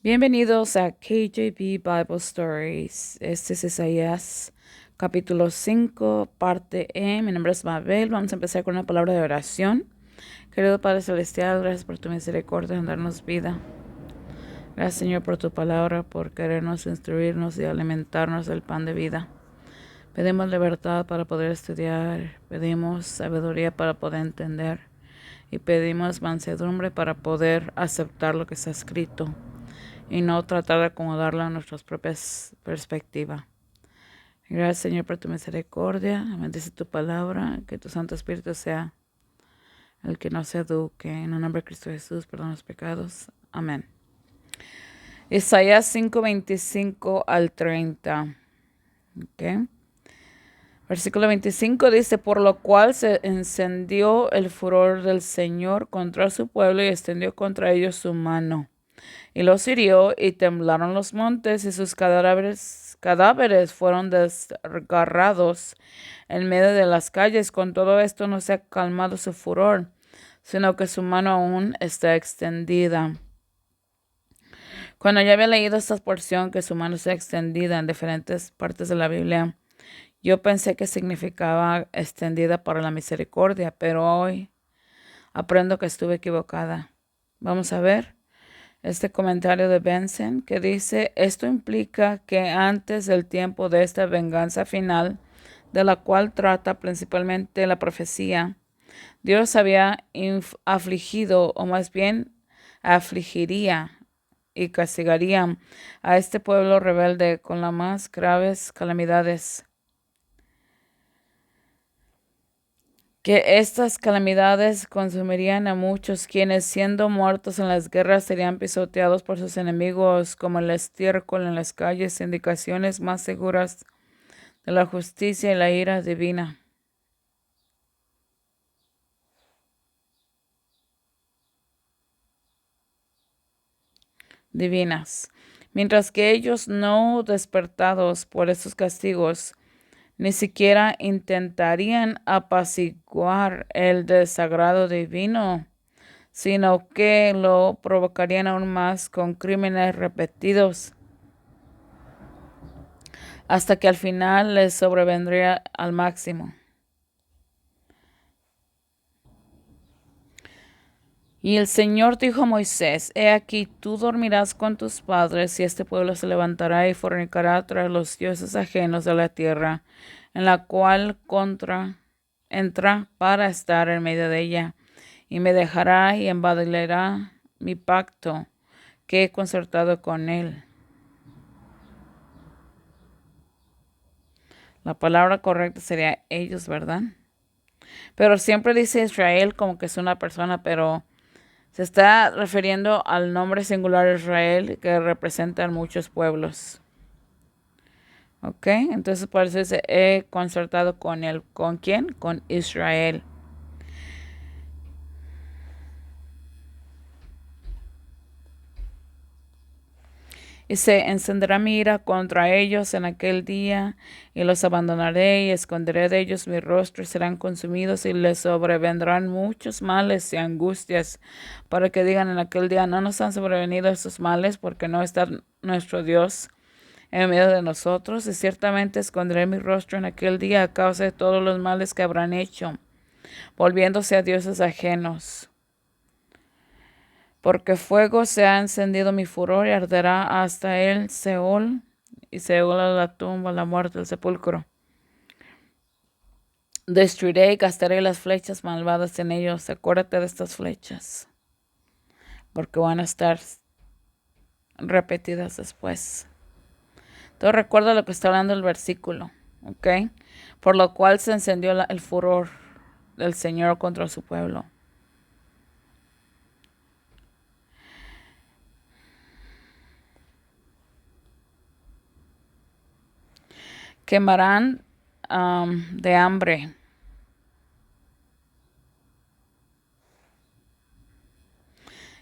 Bienvenidos a KJV Bible Stories. Este es Isaías capítulo 5, parte E. Mi nombre es Mabel. Vamos a empezar con una palabra de oración. Querido Padre Celestial, gracias por tu misericordia en darnos vida. Gracias, Señor, por tu palabra, por querernos instruirnos y alimentarnos del pan de vida. Pedimos libertad para poder estudiar, pedimos sabiduría para poder entender y pedimos mansedumbre para poder aceptar lo que está escrito y no tratar de acomodarlo a nuestras propias perspectivas. Gracias, Señor, por tu misericordia. Bendice tu palabra, que tu Santo Espíritu sea el que nos eduque. En el nombre de Cristo Jesús, perdona los pecados. Amén. Isaías 5:25 al 30. Okay. Versículo 25 dice: por lo cual se encendió el furor del Señor contra su pueblo y extendió contra ellos su mano. Y los hirió, y temblaron los montes, y sus cadáveres fueron desgarrados en medio de las calles. Con todo esto no se ha calmado su furor, sino que su mano aún está extendida. Cuando yo había leído esta porción, que su mano está extendida en diferentes partes de la Biblia, yo pensé que significaba extendida para la misericordia, pero hoy aprendo que estuve equivocada. Vamos a ver este comentario de Benson, que dice: esto implica que antes del tiempo de esta venganza final, de la cual trata principalmente la profecía, Dios había afligido, o más bien afligiría y castigaría a este pueblo rebelde con las más graves calamidades. Que estas calamidades consumirían a muchos, quienes siendo muertos en las guerras serían pisoteados por sus enemigos como el estiércol en las calles, indicaciones más seguras de la justicia y la ira divina. Divinas. Mientras que ellos, no despertados por estos castigos, ni siquiera intentarían apaciguar el desagrado divino, sino que lo provocarían aún más con crímenes repetidos, hasta que al final les sobrevendría al máximo. Y el Señor dijo a Moisés: he aquí, tú dormirás con tus padres, y este pueblo se levantará y fornicará tras los dioses ajenos de la tierra, en la cual entra para estar en medio de ella, y me dejará y invadirá mi pacto que he concertado con él. La palabra correcta sería ellos, ¿verdad? Pero siempre dice Israel como que es una persona, pero se está refiriendo al nombre singular Israel, que representa a muchos pueblos. ¿Ok? Entonces por eso dice: he concertado con él. ¿Con quién? Con Israel. Y se encenderá mi ira contra ellos en aquel día, y los abandonaré, y esconderé de ellos mi rostro, y serán consumidos, y les sobrevendrán muchos males y angustias, para que digan en aquel día: no nos han sobrevenido estos males, porque no está nuestro Dios en medio de nosotros. Y ciertamente esconderé mi rostro en aquel día a causa de todos los males que habrán hecho, volviéndose a dioses ajenos. Porque fuego se ha encendido mi furor, y arderá hasta el Seol, y Seol es la tumba, la muerte, el sepulcro. Destruiré y gastaré las flechas malvadas en ellos. Acuérdate de estas flechas, porque van a estar repetidas después. Entonces recuerda lo que está hablando el versículo, ¿ok? Por lo cual se encendió el furor del Señor contra su pueblo. Quemarán de hambre.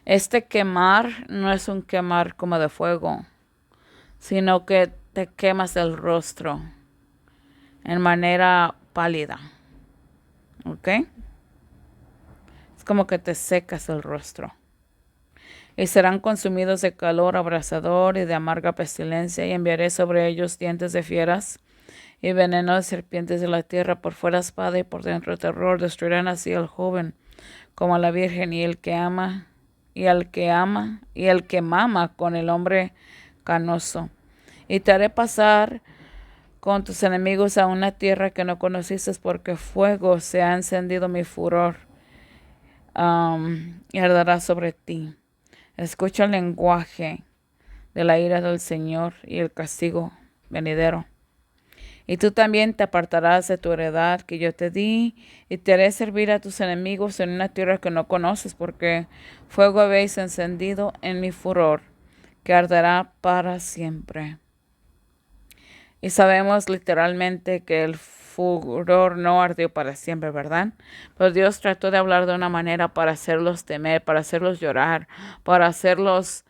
Este quemar no es un quemar como de fuego, sino que te quemas el rostro en manera pálida. ¿Ok? Es como que te secas el rostro. y serán consumidos de calor abrasador y de amarga pestilencia, y enviaré sobre ellos dientes de fieras y veneno de serpientes de la tierra, por fuera espada y por dentro terror. Destruirán así al joven como a la virgen, y el que ama, y el que mama con el hombre canoso. Y te haré pasar con tus enemigos a una tierra que no conociste, porque fuego se ha encendido mi furor, y arderá sobre ti. Escucha el lenguaje de la ira del Señor y el castigo venidero. Y tú también te apartarás de tu heredad que yo te di, y te haré servir a tus enemigos en una tierra que no conoces, porque fuego habéis encendido en mi furor, que arderá para siempre. Y sabemos literalmente que el furor no ardió para siempre, ¿verdad? Pero Dios trató de hablar de una manera para hacerlos temer, para hacerlos llorar, para hacerlos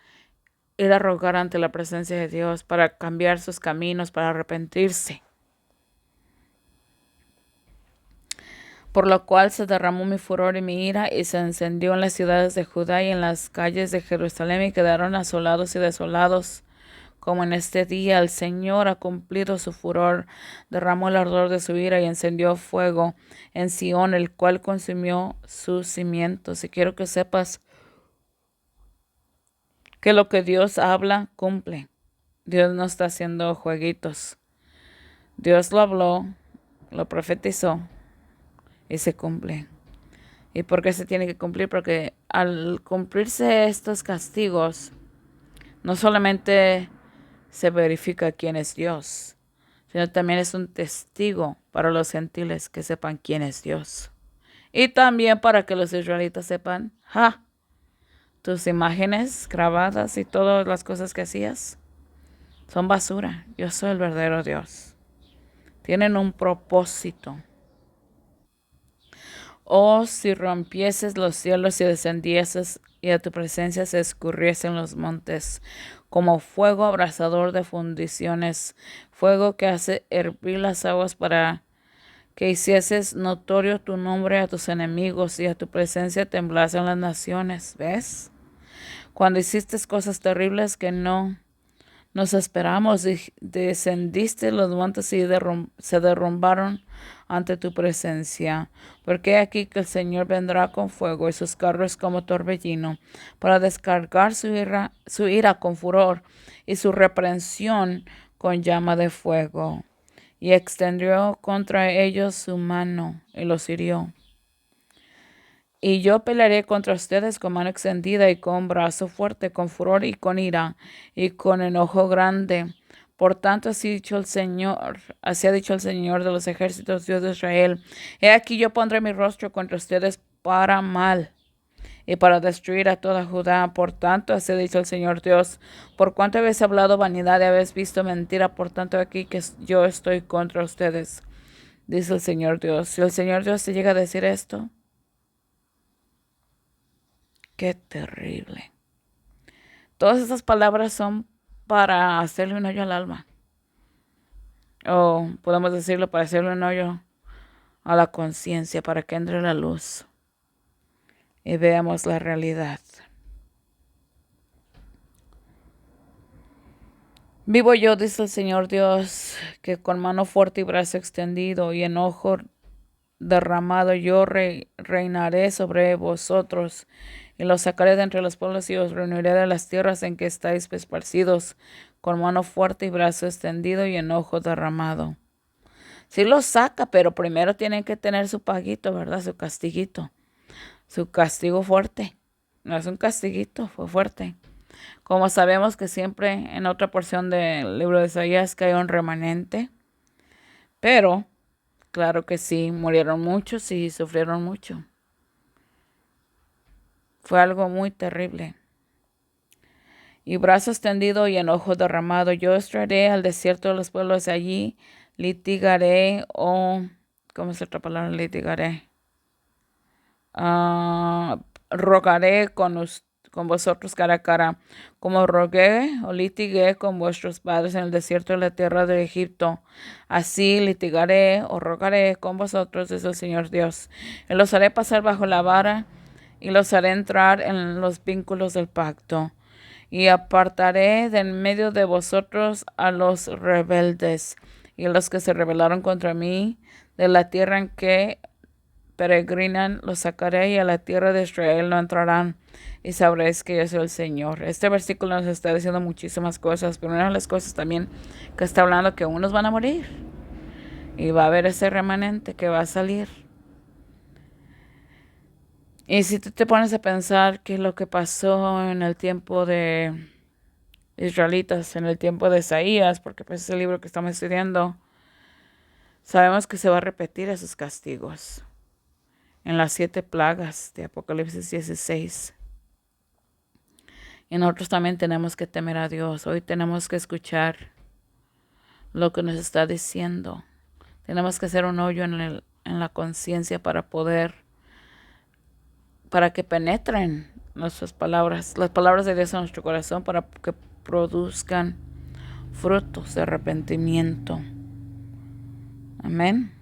ir a rogar ante la presencia de Dios, para cambiar sus caminos, para arrepentirse. Por lo cual se derramó mi furor y mi ira, y se encendió en las ciudades de Judá y en las calles de Jerusalén, y quedaron asolados y desolados. Como en este día el Señor ha cumplido su furor, derramó el ardor de su ira y encendió fuego en Sión, el cual consumió sus cimientos. Y quiero que sepas que lo que Dios habla, cumple. Dios no está haciendo jueguitos. Dios lo habló, lo profetizó y se cumple. ¿Y por qué se tiene que cumplir? Porque al cumplirse estos castigos, no solamente se verifica quién es Dios, sino también es un testigo para los gentiles que sepan quién es Dios. Y también para que los israelitas sepan, tus imágenes grabadas y todas las cosas que hacías son basura. Yo soy el verdadero Dios. Tienen un propósito. Oh, si rompieses los cielos y descendieses, y a tu presencia se escurriesen los montes, como fuego abrasador de fundiciones, fuego que hace hervir las aguas, para que hicieses notorio tu nombre a tus enemigos, y a tu presencia temblasen las naciones. ¿Ves? Cuando hiciste cosas terribles que no nos esperamos, descendiste los montes y se derrumbaron ante tu presencia. Porque aquí que el Señor vendrá con fuego y sus carros como torbellino, para descargar su ira con furor y su reprensión con llama de fuego. Y extendió contra ellos su mano y los hirió. Y yo pelearé contra ustedes con mano extendida y con brazo fuerte, con furor y con ira y con enojo grande. Por tanto, así ha dicho el Señor de los ejércitos, Dios de Israel: He aquí yo pondré mi rostro contra ustedes para mal y para destruir a toda Judá. Por tanto, así ha dicho el Señor Dios: por cuanto habéis hablado vanidad y habéis visto mentira, por tanto aquí que yo estoy contra ustedes, dice el Señor Dios. Si el Señor Dios te llega a decir esto, qué terrible. Todas esas palabras son para hacerle un hoyo al alma. O podemos decirlo, para hacerle un hoyo a la conciencia, para que entre la luz y veamos la realidad. Vivo yo, dice el Señor Dios, que con mano fuerte y brazo extendido y enojo derramado yo reinaré sobre vosotros, y los sacaré de entre los pueblos y os reuniré de las tierras en que estáis esparcidos, con mano fuerte y brazo extendido y enojo derramado. Sí los saca, pero primero tienen que tener su paguito, ¿verdad? Su castiguito, su castigo fuerte. No es un castiguito, fue fuerte. Como sabemos que siempre en otra porción del libro de Isaías que hay un remanente, pero claro que sí, murieron muchos y sufrieron mucho. Fue algo muy terrible. Y brazo extendido y enojo derramado, yo os traeré al desierto de los pueblos de allí, litigaré, ¿cómo es otra palabra? Litigaré. Rogaré con vosotros cara a cara, como rogué o litigué con vuestros padres en el desierto de la tierra de Egipto. Así litigaré o rogaré con vosotros, dice el Señor Dios. Y los haré pasar bajo la vara y los haré entrar en los vínculos del pacto. Y apartaré de en medio de vosotros a los rebeldes y a los que se rebelaron contra mí de la tierra en que peregrinan, los sacaré y a la tierra de Israel no entrarán y sabréis que yo soy el Señor. Este versículo nos está diciendo muchísimas cosas, pero una de las cosas también que está hablando que unos van a morir y va a haber ese remanente que va a salir. Y si tú te pones a pensar qué es lo que pasó en el tiempo de israelitas, en el tiempo de Isaías, porque pues es el libro que estamos estudiando, sabemos que se va a repetir esos castigos en las 7 plagas de Apocalipsis 16. Y nosotros también tenemos que temer a Dios. Hoy tenemos que escuchar lo que nos está diciendo. Tenemos que hacer un hoyo en la conciencia para que penetren nuestras palabras, las palabras de Dios en nuestro corazón, para que produzcan frutos de arrepentimiento. Amén.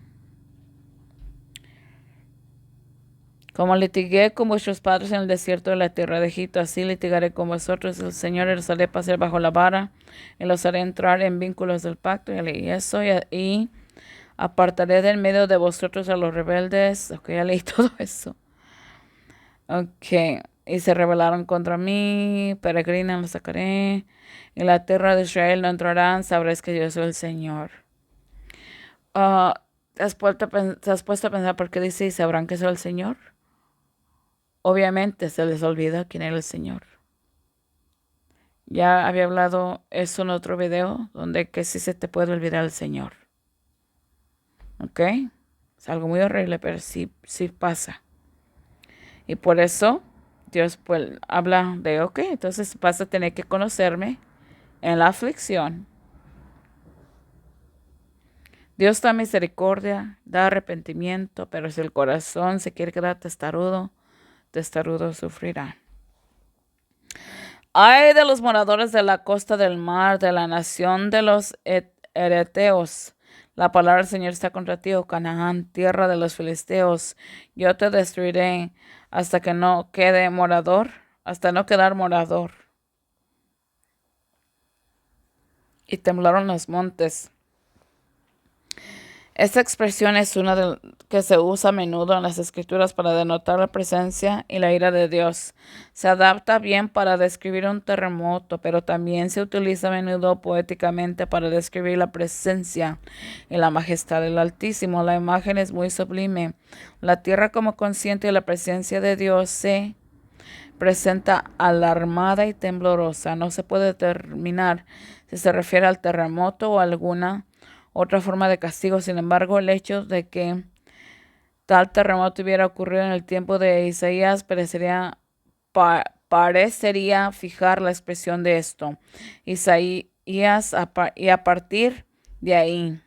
Como litigué con vuestros padres en el desierto de la tierra de Egipto, así litigaré con vosotros. El Señor los haré pasar bajo la vara y los haré entrar en vínculos del pacto. Y leí eso y apartaré del medio de vosotros a los rebeldes. Ok, ya leí todo eso. Ok, y se rebelaron contra mí, peregrinan los sacaré. En la tierra de Israel no entrarán, sabréis que yo soy el Señor. ¿Te has puesto a pensar por qué dice y sabrán que soy el Señor? Obviamente se les olvida quién era el Señor. Ya había hablado eso en otro video, donde que sí se te puede olvidar el Señor. ¿Ok? Es algo muy horrible, pero sí pasa. Y por eso Dios pues habla de, ok, entonces vas a tener que conocerme en la aflicción. Dios da misericordia, da arrepentimiento, pero si el corazón se quiere quedar testarudo sufrirá. Ay de los moradores de la costa del mar, de la nación de los ereteos. La palabra del Señor está contra ti, oh Canaán, tierra de los filisteos. Yo te destruiré hasta que no quede morador, hasta no quedar morador. Y temblaron los montes. Esta expresión es una que se usa a menudo en las escrituras para denotar la presencia y la ira de Dios. Se adapta bien para describir un terremoto, pero también se utiliza a menudo poéticamente para describir la presencia y la majestad del Altísimo. La imagen es muy sublime. La tierra como consciente de la presencia de Dios se presenta alarmada y temblorosa. No se puede determinar si se refiere al terremoto o a alguna otra forma de castigo. Sin embargo, el hecho de que tal terremoto hubiera ocurrido en el tiempo de Isaías parecería fijar la expresión de esto. Isaías y a partir de ahí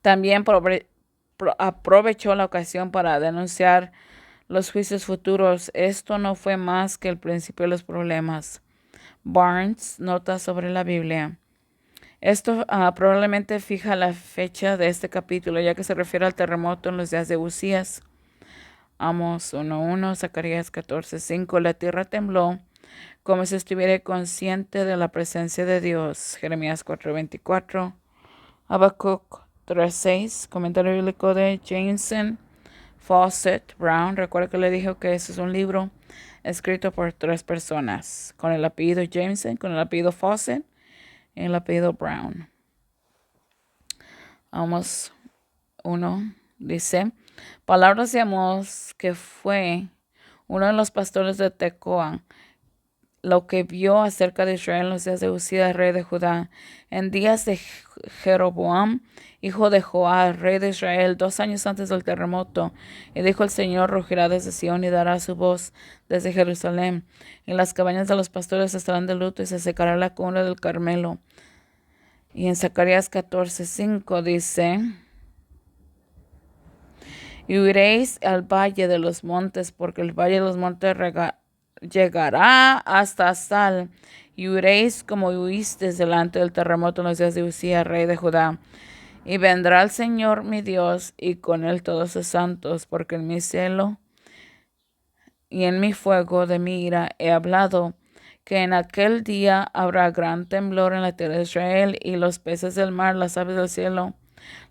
también aprovechó la ocasión para denunciar los juicios futuros. Esto no fue más que el principio de los problemas. Barnes nota sobre la Biblia. Esto probablemente fija la fecha de este capítulo, ya que se refiere al terremoto en los días de Uzías. Amos 1:1, Zacarías 14:5. La tierra tembló como si estuviera consciente de la presencia de Dios. Jeremías 4:24. Habacuc 3:6. Comentario bíblico de Jameson Fawcett Brown. Recuerda que le dijo que ese es un libro escrito por 3 personas, con el apellido Jameson, con el apellido Fawcett y el apellido Brown. Amos 1 dice, palabras de Amós, que fue uno de los pastores de Tecoa, lo que vio acerca de Israel en los días de Uzías, rey de Judá, en días de Jeroboam, hijo de Joás, rey de Israel, 2 años antes del terremoto. Y dijo el Señor, rugirá desde Sión y dará su voz desde Jerusalén. Y las cabañas de los pastores estarán de luto y se secará la cumbre del Carmelo. Y en Zacarías 14:5 dice, y huiréis al valle de los montes, porque el valle de los montes llegará hasta Sal, y huiréis como huisteis delante del terremoto en los días de Uzías, rey de Judá. Y vendrá el Señor mi Dios y con él todos sus santos, porque en mi cielo y en mi fuego de mi ira he hablado, que en aquel día habrá gran temblor en la tierra de Israel, y los peces del mar, las aves del cielo,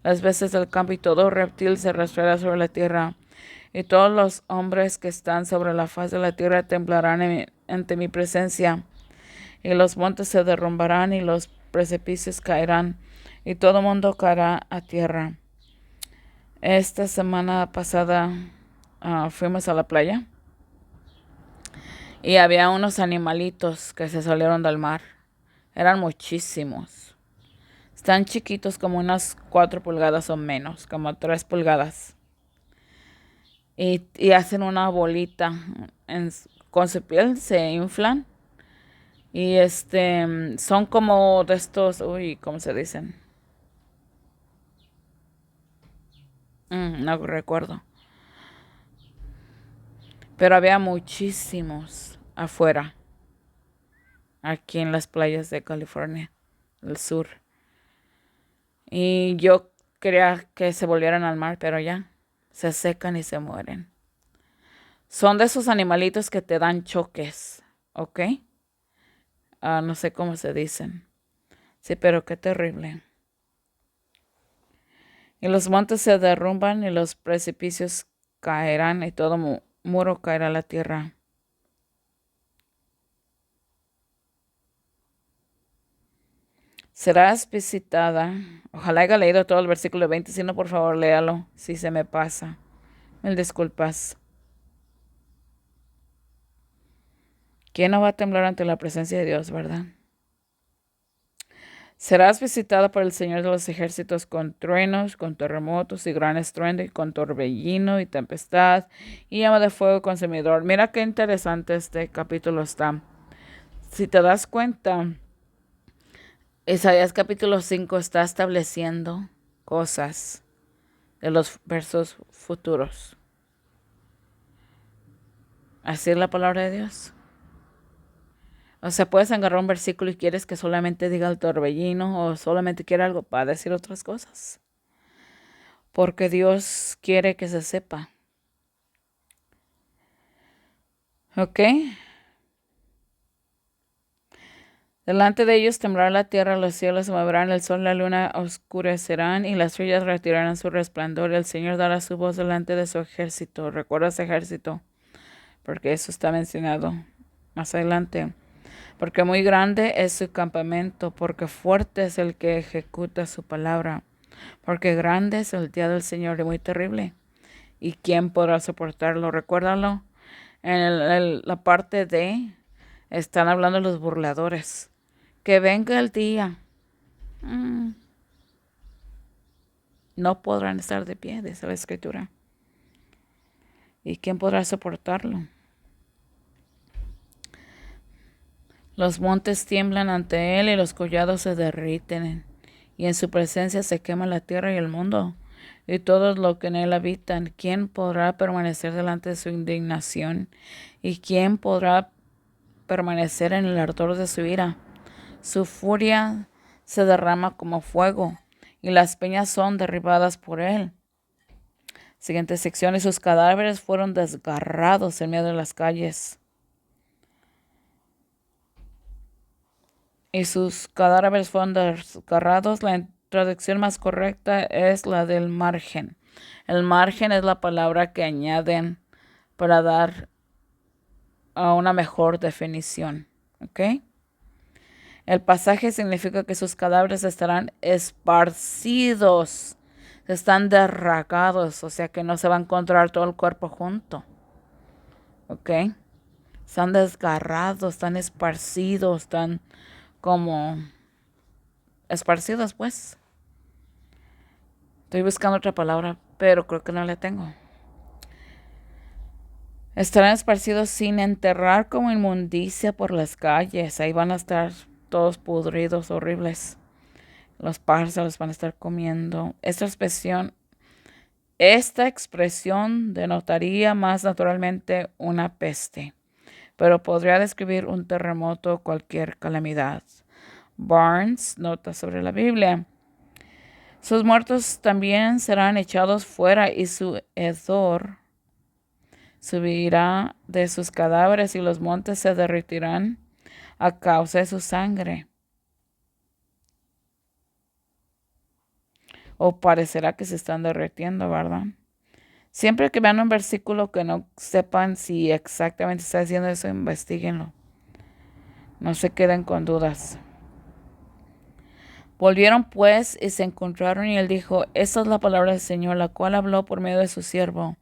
las bestias del campo y todo reptil se arrastrará sobre la tierra. Y todos los hombres que están sobre la faz de la tierra temblarán ante mi presencia, y los montes se derrumbarán y los precipicios caerán, y todo mundo caerá a tierra. Esta semana pasada fuimos a la playa y había unos animalitos que se salieron del mar. Eran muchísimos. Están chiquitos, como unas 4 pulgadas o menos, como 3 pulgadas. Y hacen una bolita. Con su piel se inflan. Y son como de estos, uy, ¿cómo se dicen? No recuerdo. Pero había muchísimos afuera, aquí en las playas de California, del sur. Y yo quería que se volvieran al mar, pero ya, se secan y se mueren. Son de esos animalitos que te dan choques, ¿ok? No sé cómo se dicen. Sí, pero qué terrible. Y los montes se derrumban y los precipicios caerán y todo muro caerá a la tierra. Serás visitada. Ojalá haya leído todo el versículo 20, si no, por favor, léalo, si se me pasa. Mil disculpas. ¿Quién no va a temblar ante la presencia de Dios, verdad? Serás visitada por el Señor de los ejércitos con truenos, con terremotos y gran estruendo, y con torbellino y tempestad, y llama de fuego consumidor. Mira qué interesante este capítulo está. Si te das cuenta, Isaías capítulo 5 está estableciendo cosas de los versos futuros. Así es la palabra de Dios. O sea, puedes agarrar un versículo y quieres que solamente diga el torbellino, o solamente quiere algo para decir otras cosas. Porque Dios quiere que se sepa. ¿Ok? Delante de ellos temblará la tierra, los cielos se moverán, el sol y la luna oscurecerán y las estrellas retirarán su resplandor. El Señor dará su voz delante de su ejército. Recuerda ese ejército, porque eso está mencionado más adelante. Porque muy grande es su campamento, porque fuerte es el que ejecuta su palabra. Porque grande es el día del Señor y muy terrible. ¿Y quién podrá soportarlo? Recuérdalo. La parte de, están hablando los burladores. Que venga el día. No podrán estar de pie, dice la escritura. ¿Y quién podrá soportarlo? Los montes tiemblan ante él y los collados se derriten. Y en su presencia se quema la tierra y el mundo y todos los que en él habitan. ¿Quién podrá permanecer delante de su indignación? ¿Y quién podrá permanecer en el ardor de su ira? Su furia se derrama como fuego y las peñas son derribadas por él. Siguiente sección. Y sus cadáveres fueron desgarrados en medio de las calles. Y sus cadáveres fueron desgarrados. La traducción más correcta es la del margen. El margen es la palabra que añaden para dar a una mejor definición. ¿Ok? El pasaje significa que sus cadáveres estarán esparcidos, están derragados, o sea que no se va a encontrar todo el cuerpo junto. ¿Ok? Están desgarrados, están esparcidos, están como esparcidos, pues. Estoy buscando otra palabra, pero creo que no la tengo. Estarán esparcidos sin enterrar como inmundicia por las calles. Ahí van a estar todos pudridos, horribles. Los pájaros los van a estar comiendo. Esta expresión denotaría más naturalmente una peste, pero podría describir un terremoto o cualquier calamidad. Barnes nota sobre la Biblia. Sus muertos también serán echados fuera y su hedor subirá de sus cadáveres y los montes se derretirán a causa de su sangre. O parecerá que se están derritiendo, ¿verdad? Siempre que vean un versículo que no sepan si exactamente está diciendo eso, investíguenlo. No se queden con dudas. Volvieron pues y se encontraron y él dijo, esta es la palabra del Señor, la cual habló por medio de su siervo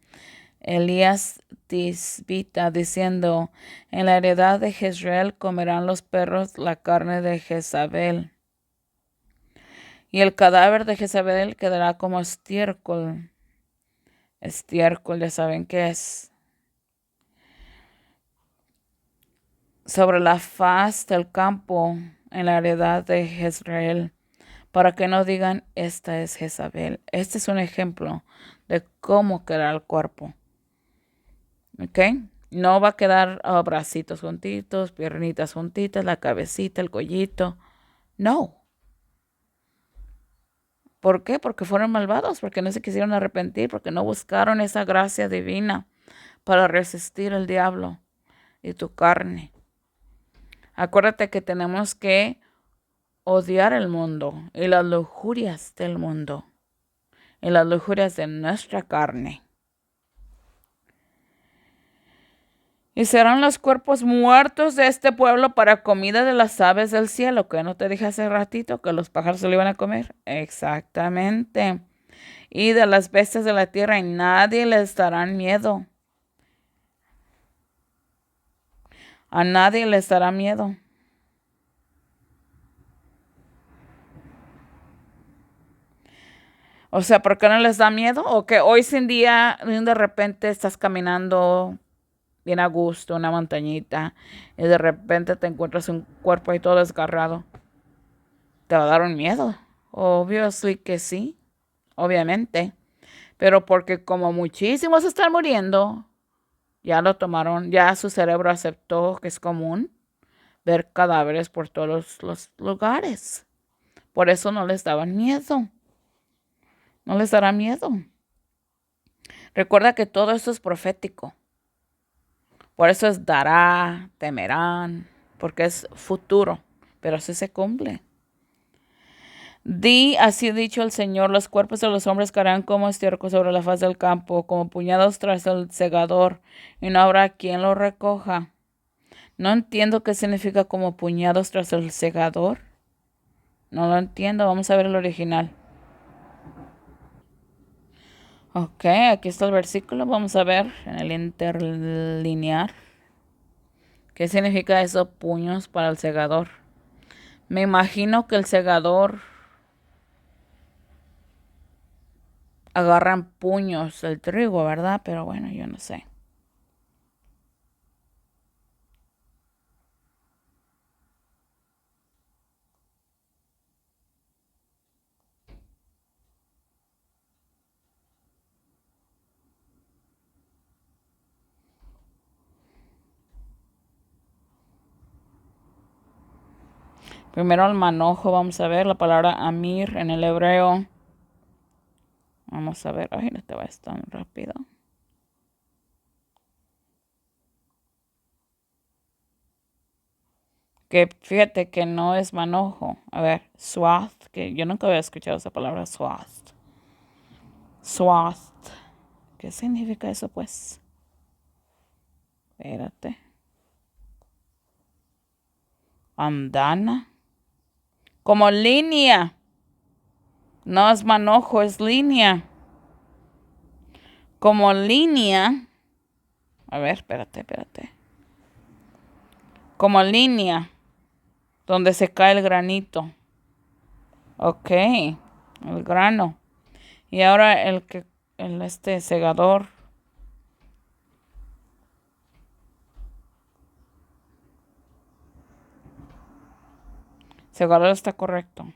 Elías Tisbita, diciendo, en la heredad de Jezreel comerán los perros la carne de Jezabel, y el cadáver de Jezabel quedará como estiércol. Estiércol, ya saben qué es. Sobre la faz del campo, en la heredad de Jezreel, para que no digan, esta es Jezabel. Este es un ejemplo de cómo quedará el cuerpo. ¿Ok? No va a quedar bracitos juntitos, piernitas juntitas, la cabecita, el cuellito. No. ¿Por qué? Porque fueron malvados, porque no se quisieron arrepentir, porque no buscaron esa gracia divina para resistir al diablo y tu carne. Acuérdate que tenemos que odiar el mundo y las lujurias del mundo y las lujurias de nuestra carne. Y serán los cuerpos muertos de este pueblo para comida de las aves del cielo. Que no te dije hace ratito que los pájaros se lo iban a comer. Exactamente. Y de las bestias de la tierra y nadie les dará miedo. A nadie les dará miedo. O sea, ¿por qué no les da miedo? O que hoy sin día de repente estás caminando bien a gusto, una montañita, y de repente te encuentras un cuerpo ahí todo desgarrado. Te va a dar un miedo. Obviously que sí, obviamente. Pero porque como muchísimos están muriendo, ya lo tomaron, ya su cerebro aceptó que es común ver cadáveres por todos los lugares. Por eso no les daban miedo. No les dará miedo. Recuerda que todo esto es profético. Por eso es dará, temerán, porque es futuro, pero así se cumple. Di, así ha dicho el Señor, los cuerpos de los hombres caerán como estiércol sobre la faz del campo, como puñados tras el segador, y no habrá quien los recoja. No entiendo qué significa como puñados tras el segador. No lo entiendo, vamos a ver el original. Ok, aquí está el versículo, vamos a ver en el interlinear. ¿Qué significa eso, puños para el segador? Me imagino que el segador agarran puños el trigo, ¿verdad? Pero bueno, yo no sé. Primero el manojo, vamos a ver la palabra amir en el hebreo. Vamos a ver, ay, no te vayas tan rápido. Que fíjate que no es manojo. A ver, swath, que yo nunca había escuchado esa palabra swath. Swath. ¿Qué significa eso, pues? Espérate. Andana. Como línea. No es manojo, es línea. Como línea. A ver, espérate. Como línea. Donde se cae el granito. Ok. El grano. Y ahora este segador. Segador está correcto.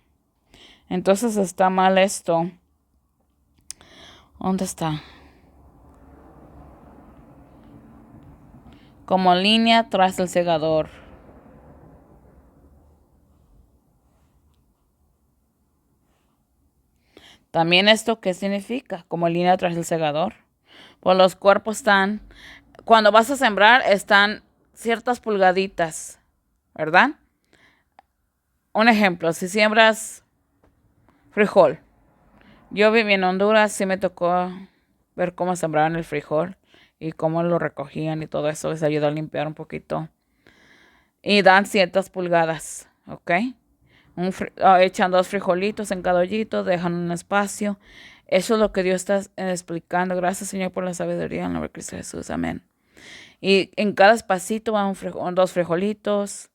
Entonces está mal esto. ¿Dónde está? Como línea tras el segador. También esto, ¿qué significa? Como línea tras el segador. Pues los cuerpos están, cuando vas a sembrar, están ciertas pulgaditas, ¿verdad? Un ejemplo, si siembras frijol. Yo viví en Honduras, sí me tocó ver cómo sembraban el frijol y cómo lo recogían y todo eso les ayuda a limpiar un poquito. Y dan ciertas pulgadas, ¿ok? Echan 2 frijolitos en cada hoyito, dejan un espacio. Eso es lo que Dios está explicando. Gracias, Señor, por la sabiduría en el nombre de Cristo Jesús. Amén. Y en cada espacito van 2 frijolitos.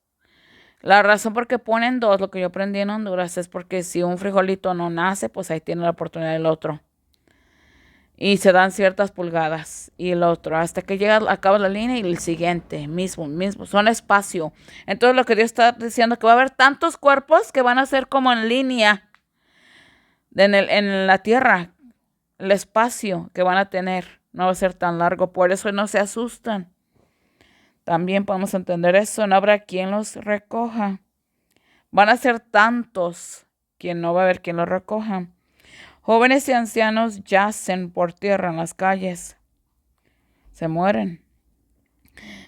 La razón por qué ponen 2, lo que yo aprendí en Honduras, es porque si un frijolito no nace, pues ahí tiene la oportunidad el otro. Y se dan ciertas pulgadas y el otro, hasta que llega, acaba la línea y el siguiente, mismo, son espacio. Entonces lo que Dios está diciendo que va a haber tantos cuerpos que van a ser como en línea en la tierra, el espacio que van a tener no va a ser tan largo, por eso no se asustan. También podemos entender eso, no habrá quien los recoja. Van a ser tantos que no va a haber quien los recoja. Jóvenes y ancianos yacen por tierra en las calles. Se mueren.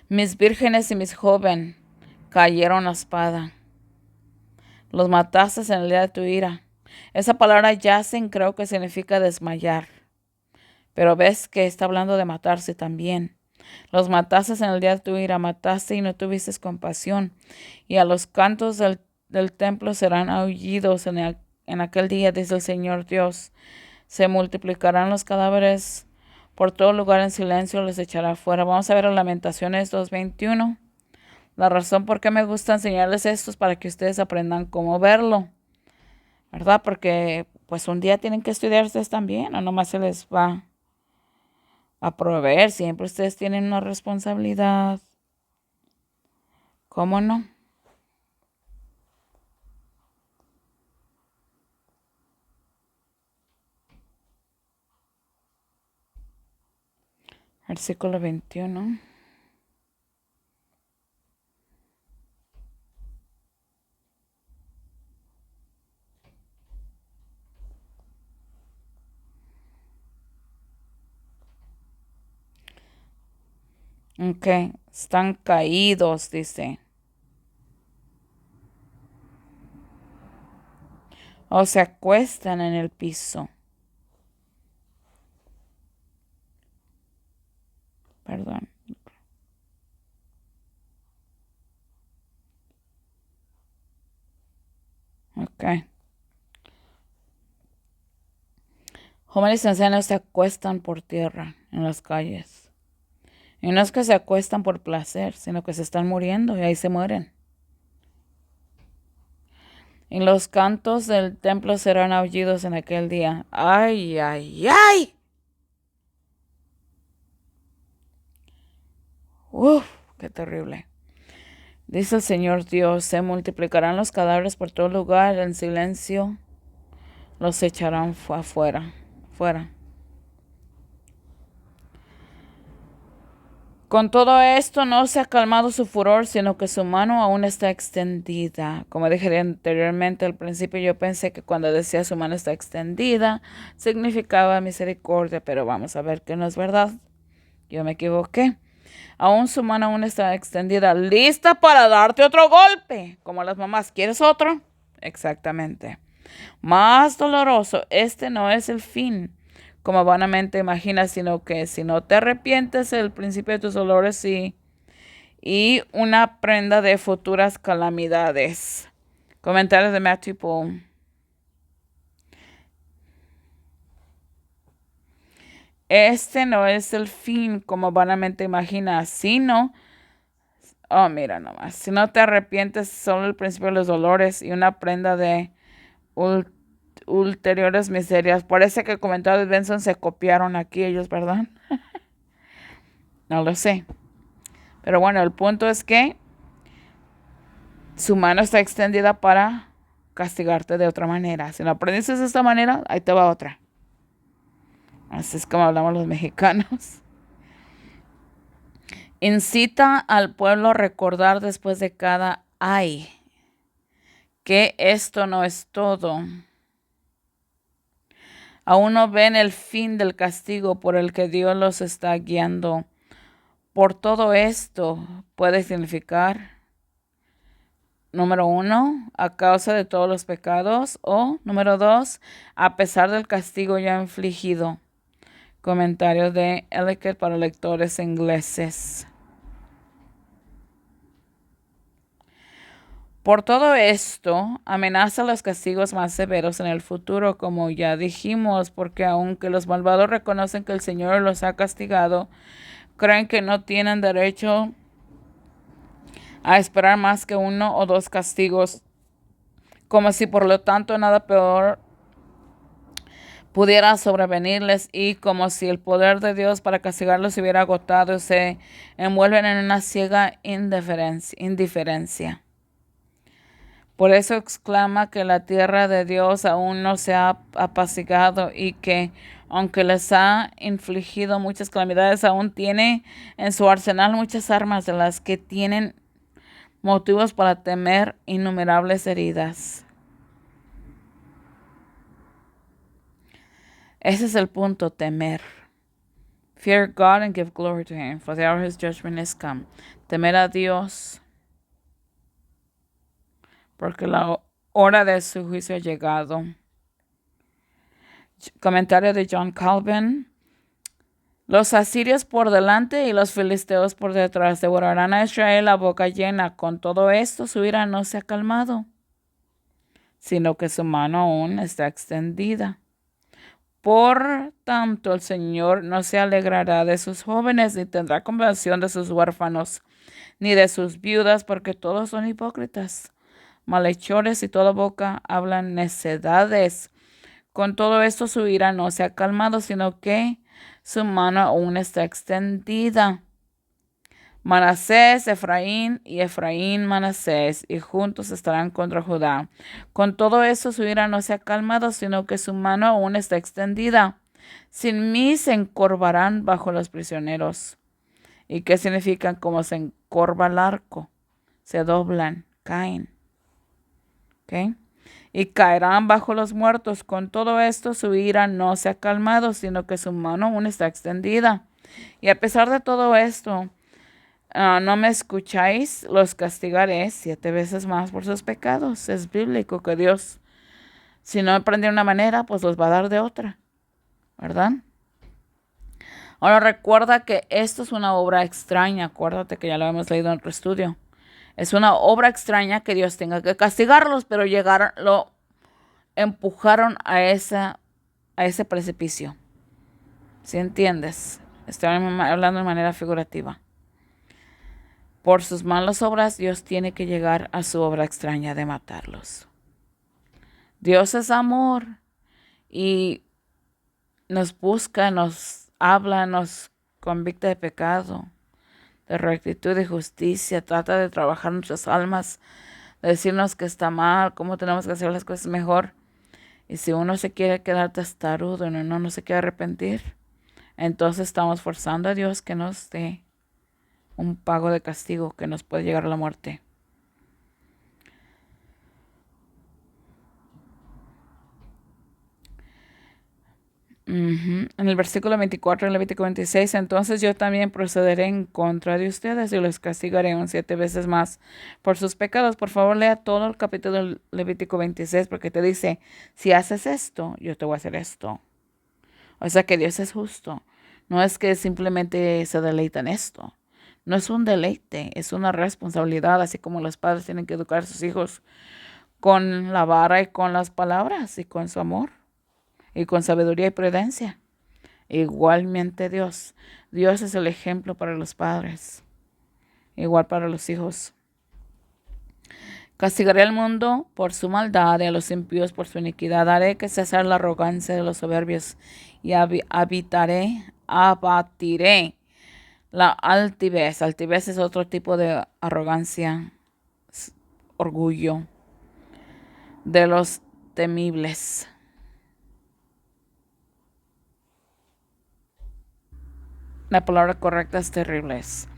Mis vírgenes y mis jóvenes cayeron a espada. Los mataste en el día de tu ira. Esa palabra yacen creo que significa desmayar. Pero ves que está hablando de matarse también. Los mataste en el día de tu ira, mataste y no tuviste compasión. Y a los cantos del templo serán aullidos en aquel día, dice el Señor Dios. Se multiplicarán los cadáveres por todo lugar, en silencio les echará fuera. Vamos a ver Lamentaciones 2:21. La razón por qué me gusta enseñarles esto es para que ustedes aprendan cómo verlo, ¿verdad? Porque pues un día tienen que estudiar ustedes también, o nomás se les va a proveer. Siempre ustedes tienen una responsabilidad. ¿Cómo no? Versículo 21. Ok, están caídos, dice. O se acuestan en el piso. Perdón. Ok. Jóvenes y ancianos se acuestan por tierra en las calles. Y no es que se acuestan por placer, sino que se están muriendo y ahí se mueren. Y los cantos del templo serán aullidos en aquel día. ¡Ay, ay, ay! ¡Uf! ¡Qué terrible! Dice el Señor Dios, se multiplicarán los cadáveres por todo lugar, en silencio los echarán afuera, fuera. Con todo esto no se ha calmado su furor, sino que su mano aún está extendida. Como dije anteriormente, al principio yo pensé que cuando decía su mano está extendida, significaba misericordia, pero vamos a ver que no es verdad. Yo me equivoqué. Aún su mano aún está extendida, lista para darte otro golpe. Como las mamás, ¿quieres otro? Exactamente. Más doloroso, este no es el fin, como vanamente imaginas, sino que si no te arrepientes, el principio de tus dolores y una prenda de futuras calamidades. Comentarios de Matthew Paul. Este no es el fin, como vanamente imaginas, sino, oh, mira nomás, si no te arrepientes, solo el principio de los dolores y una prenda de ulteriores miserias. Parece que comentarios de Benson se copiaron aquí ellos, ¿verdad? No lo sé. Pero bueno, el punto es que su mano está extendida para castigarte de otra manera. Si no aprendiste de esta manera, ahí te va otra. Así es como hablamos los mexicanos. Incita al pueblo a recordar después de cada ay que esto no es todo. Aún no ven el fin del castigo por el que Dios los está guiando. Por todo esto puede significar, número 1, a causa de todos los pecados, o número 2, a pesar del castigo ya infligido. Comentario de Ellicott para lectores ingleses. Por todo esto, amenaza los castigos más severos en el futuro, como ya dijimos, porque aunque los malvados reconocen que el Señor los ha castigado, creen que no tienen derecho a esperar más que 1 o 2 castigos, como si por lo tanto nada peor pudiera sobrevenirles y como si el poder de Dios para castigarlos se hubiera agotado, se envuelven en una ciega indiferencia. Por eso exclama que la tierra de Dios aún no se ha apaciguado y que, aunque les ha infligido muchas calamidades, aún tiene en su arsenal muchas armas de las que tienen motivos para temer innumerables heridas. Ese es el punto, temer. Fear God and give glory to Him, for the hour of His judgment is come. Temer a Dios, porque la hora de su juicio ha llegado. Comentario de John Calvin. Los asirios por delante y los filisteos por detrás devorarán a Israel a boca llena. Con todo esto su ira no se ha calmado, sino que su mano aún está extendida. Por tanto, el Señor no se alegrará de sus jóvenes, ni tendrá compasión de sus huérfanos, ni de sus viudas, porque todos son hipócritas, malhechores y toda boca hablan necedades. Con todo esto su ira no se ha calmado, sino que su mano aún está extendida. Manasés, Efraín y Efraín, Manasés, y juntos estarán contra Judá. Con todo eso su ira no se ha calmado, sino que su mano aún está extendida. Sin mí se encorvarán bajo los prisioneros. ¿Y qué significan como se encorva el arco? Se doblan, caen. ¿Ok? Y caerán bajo los muertos. Con todo esto su ira no se ha calmado, sino que su mano aún está extendida. Y a pesar de todo esto, no me escucháis, los castigaré 7 veces más por sus pecados. Es bíblico que Dios, si no aprende de una manera, pues los va a dar de otra, ¿verdad? Ahora recuerda que esto es una obra extraña. Acuérdate que ya lo hemos leído en otro estudio. Es una obra extraña que Dios tenga que castigarlos, pero lo empujaron a ese precipicio. ¿Sí entiendes? Estoy hablando de manera figurativa. Por sus malas obras, Dios tiene que llegar a su obra extraña de matarlos. Dios es amor y nos busca, nos habla, nos convicta de pecado, de rectitud y justicia, trata de trabajar nuestras almas, de decirnos que está mal, cómo tenemos que hacer las cosas mejor. Y si uno se quiere quedar testarudo y uno no se quiere arrepentir, entonces estamos forzando a Dios que nos dé un pago de castigo que nos puede llegar a la muerte. En el versículo 24 de Levítico 26, entonces yo también procederé en contra de ustedes y los castigaré 7 veces más por sus pecados. Por favor, lea todo el capítulo de Levítico 26 porque te dice, si haces esto, yo te voy a hacer esto. O sea que Dios es justo. No es que simplemente se deleita en esto. No es un deleite, es una responsabilidad, así como los padres tienen que educar a sus hijos con la vara y con las palabras y con su amor y con sabiduría y prudencia. Igualmente Dios. Dios es el ejemplo para los padres, igual para los hijos. Castigaré al mundo por su maldad y a los impíos por su iniquidad. Haré que cesar la arrogancia de los soberbios y abatiré la altivez. Altivez es otro tipo de arrogancia, orgullo de los temibles. La palabra correcta es terribles.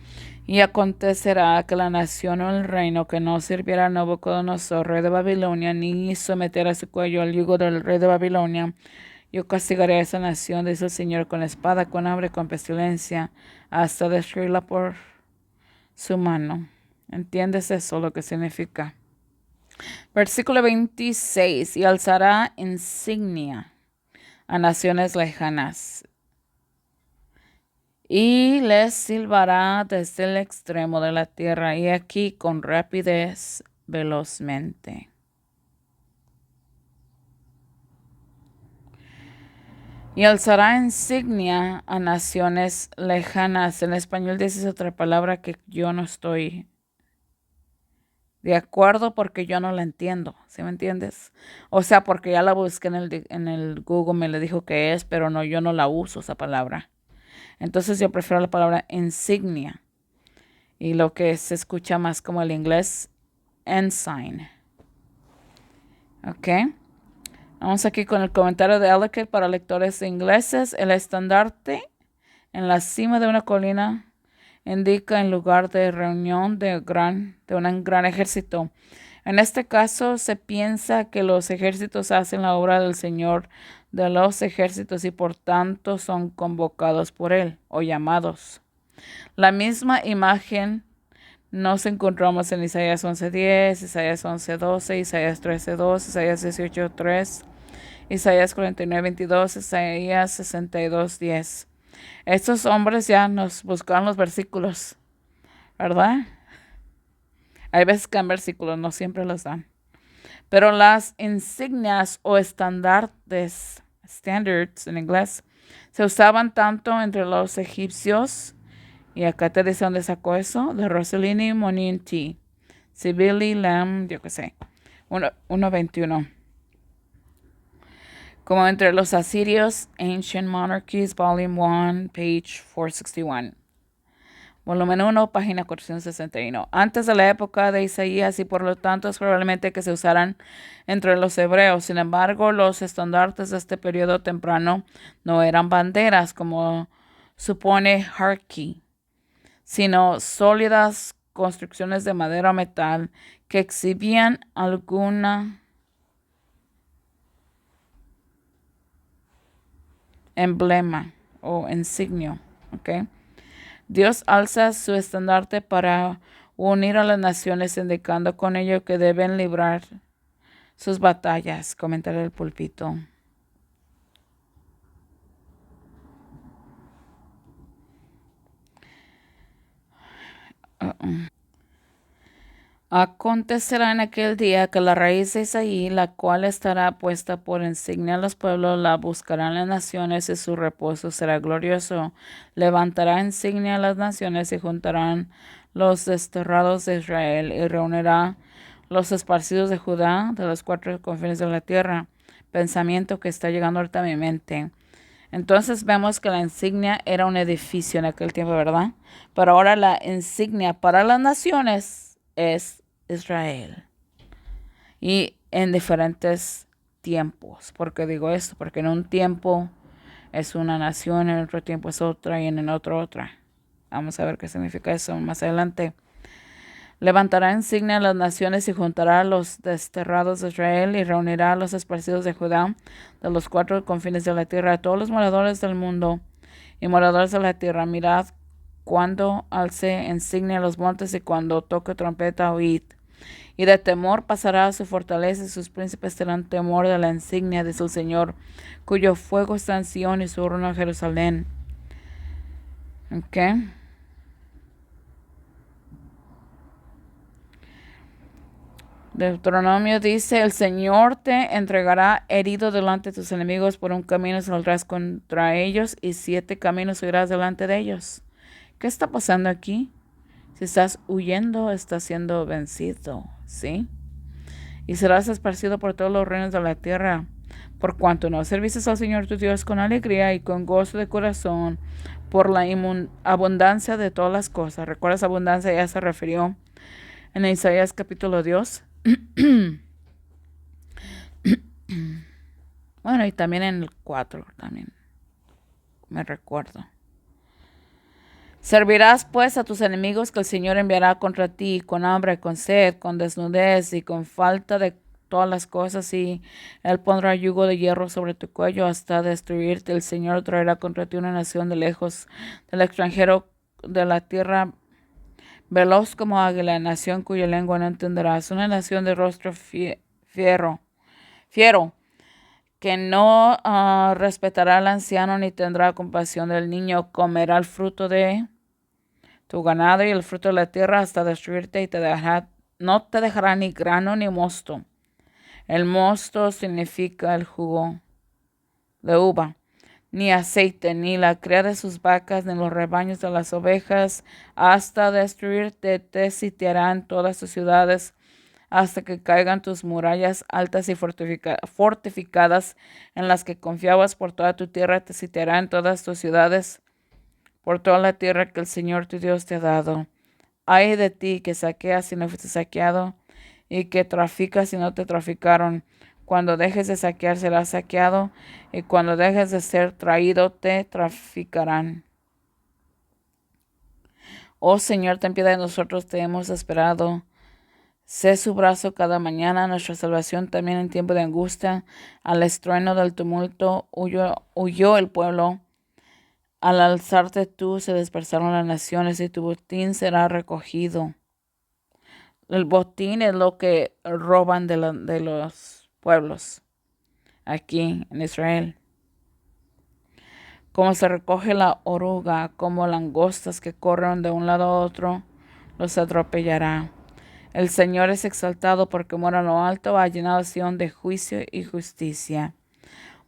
Y acontecerá que la nación o el reino que no sirviera a Nabucodonosor, rey de Babilonia, ni someter a su cuello al yugo del rey de Babilonia, Yo castigaré a esa nación, dice el Señor, con espada, con hambre, con pestilencia, hasta destruirla por su mano. ¿Entiendes eso, lo que significa? Versículo 26. Y alzará insignia a naciones lejanas, y les silbará desde el extremo de la tierra, y aquí con rapidez velozmente. Y alzará insignia a naciones lejanas. En español dices otra palabra que yo no estoy de acuerdo porque yo no la entiendo, ¿sí me entiendes? O sea, porque ya la busqué en el Google, me le dijo que es, pero no, yo no la uso esa palabra. Entonces yo prefiero la palabra insignia y lo que se escucha más como el inglés ensign. ¿Ok? Vamos aquí con el comentario de Ellicott para lectores ingleses. El estandarte en la cima de una colina indica el lugar de reunión de un gran ejército. En este caso se piensa que los ejércitos hacen la obra del Señor de los ejércitos y por tanto son convocados por Él o llamados. La misma imagen nos encontramos en Isaías 11:10, Isaías 11:12, Isaías 13:2, Isaías 18:3, Isaías 49:22, Isaías 62:10. Estos hombres ya nos buscaron los versículos, ¿verdad? Hay veces que dan versículos, no siempre los dan. Pero las insignias o estandartes, standards en inglés, se usaban tanto entre los egipcios, y acá te dice dónde sacó eso, de Rossellini, Moninti, Sibili, Lam, yo qué sé, 1:21. Como entre los asirios, Ancient Monarchies, Volume 1, page 461. Volumen 1, página 461. Antes de la época de Isaías y por lo tanto es probablemente que se usaran entre los hebreos. Sin embargo, los estandartes de este periodo temprano no eran banderas como supone Harki, sino sólidas construcciones de madera o metal que exhibían alguna emblema o insignia. ¿Ok? Dios alza su estandarte para unir a las naciones, indicando con ello que deben librar sus batallas. Comentario del púlpito. Acontecerá en aquel día que la raíz de Isaí, la cual estará puesta por insignia a los pueblos, la buscarán las naciones y su reposo será glorioso. Levantará insignia a las naciones y juntarán los desterrados de Israel y reunirá los esparcidos de Judá de los cuatro confines de la tierra. Pensamiento que está llegando ahorita a mi mente. Entonces vemos que la insignia era un edificio en aquel tiempo, ¿verdad? Pero ahora la insignia para las naciones es Israel. Y en diferentes tiempos. ¿Por qué digo esto? Porque en un tiempo es una nación, en otro tiempo es otra y en otro otra. Vamos a ver qué significa eso más adelante. Levantará insignia a las naciones y juntará a los desterrados de Israel y reunirá a los esparcidos de Judá de los cuatro confines de la tierra, a todos los moradores del mundo y moradores de la tierra. Mirad cuando alce insignia a los montes y cuando toque trompeta, oíd. Y de temor pasará a su fortaleza y sus príncipes tendrán temor de la insignia de su Señor, cuyo fuego está en Sion y su horno en Jerusalén. ¿Ok? Deuteronomio dice, el Señor te entregará herido delante de tus enemigos, por un camino saldrás contra ellos y 7 caminos irás delante de ellos. ¿Qué está pasando aquí? Si estás huyendo, estás siendo vencido, ¿sí? Y serás esparcido por todos los reinos de la tierra, por cuanto no services al Señor tu Dios con alegría y con gozo de corazón, por la abundancia de todas las cosas. ¿Recuerdas abundancia? Ya se refirió en Isaías capítulo 2. Bueno, y también en el 4, también me recuerdo. Servirás pues a tus enemigos que el Señor enviará contra ti con hambre, con sed, con desnudez y con falta de todas las cosas, y él pondrá yugo de hierro sobre tu cuello hasta destruirte. El Señor traerá contra ti una nación de lejos, del extranjero, de la tierra, veloz como águila, nación cuya lengua no entenderás, una nación de rostro fiero, que no respetará al anciano ni tendrá compasión del niño, comerá el fruto de tu ganado y el fruto de la tierra hasta destruirte, y no te dejará ni grano ni mosto. El mosto significa el jugo de uva, ni aceite, ni la cría de sus vacas, ni los rebaños de las ovejas, hasta destruirte. Te sitiarán todas tus ciudades, hasta que caigan tus murallas altas y fortificadas, en las que confiabas por toda tu tierra. Te sitiarán todas tus ciudades, por toda la tierra que el Señor tu Dios te ha dado. Ay de ti que saqueas y no fuiste saqueado, y que traficas y no te traficaron. Cuando dejes de saquear serás saqueado, y cuando dejes de ser traído te traficarán. Oh Señor, ten piedad de nosotros, te hemos esperado. Sé su brazo cada mañana, nuestra salvación también en tiempo de angustia. Al estruendo del tumulto huyó el pueblo. Al alzarte tú se dispersaron las naciones, y tu botín será recogido. El botín es lo que roban de los pueblos aquí en Israel. Como se recoge la oruga, como langostas que corren de un lado a otro, los atropellará. El Señor es exaltado porque mora en lo alto, ha llenado Sión de juicio y justicia.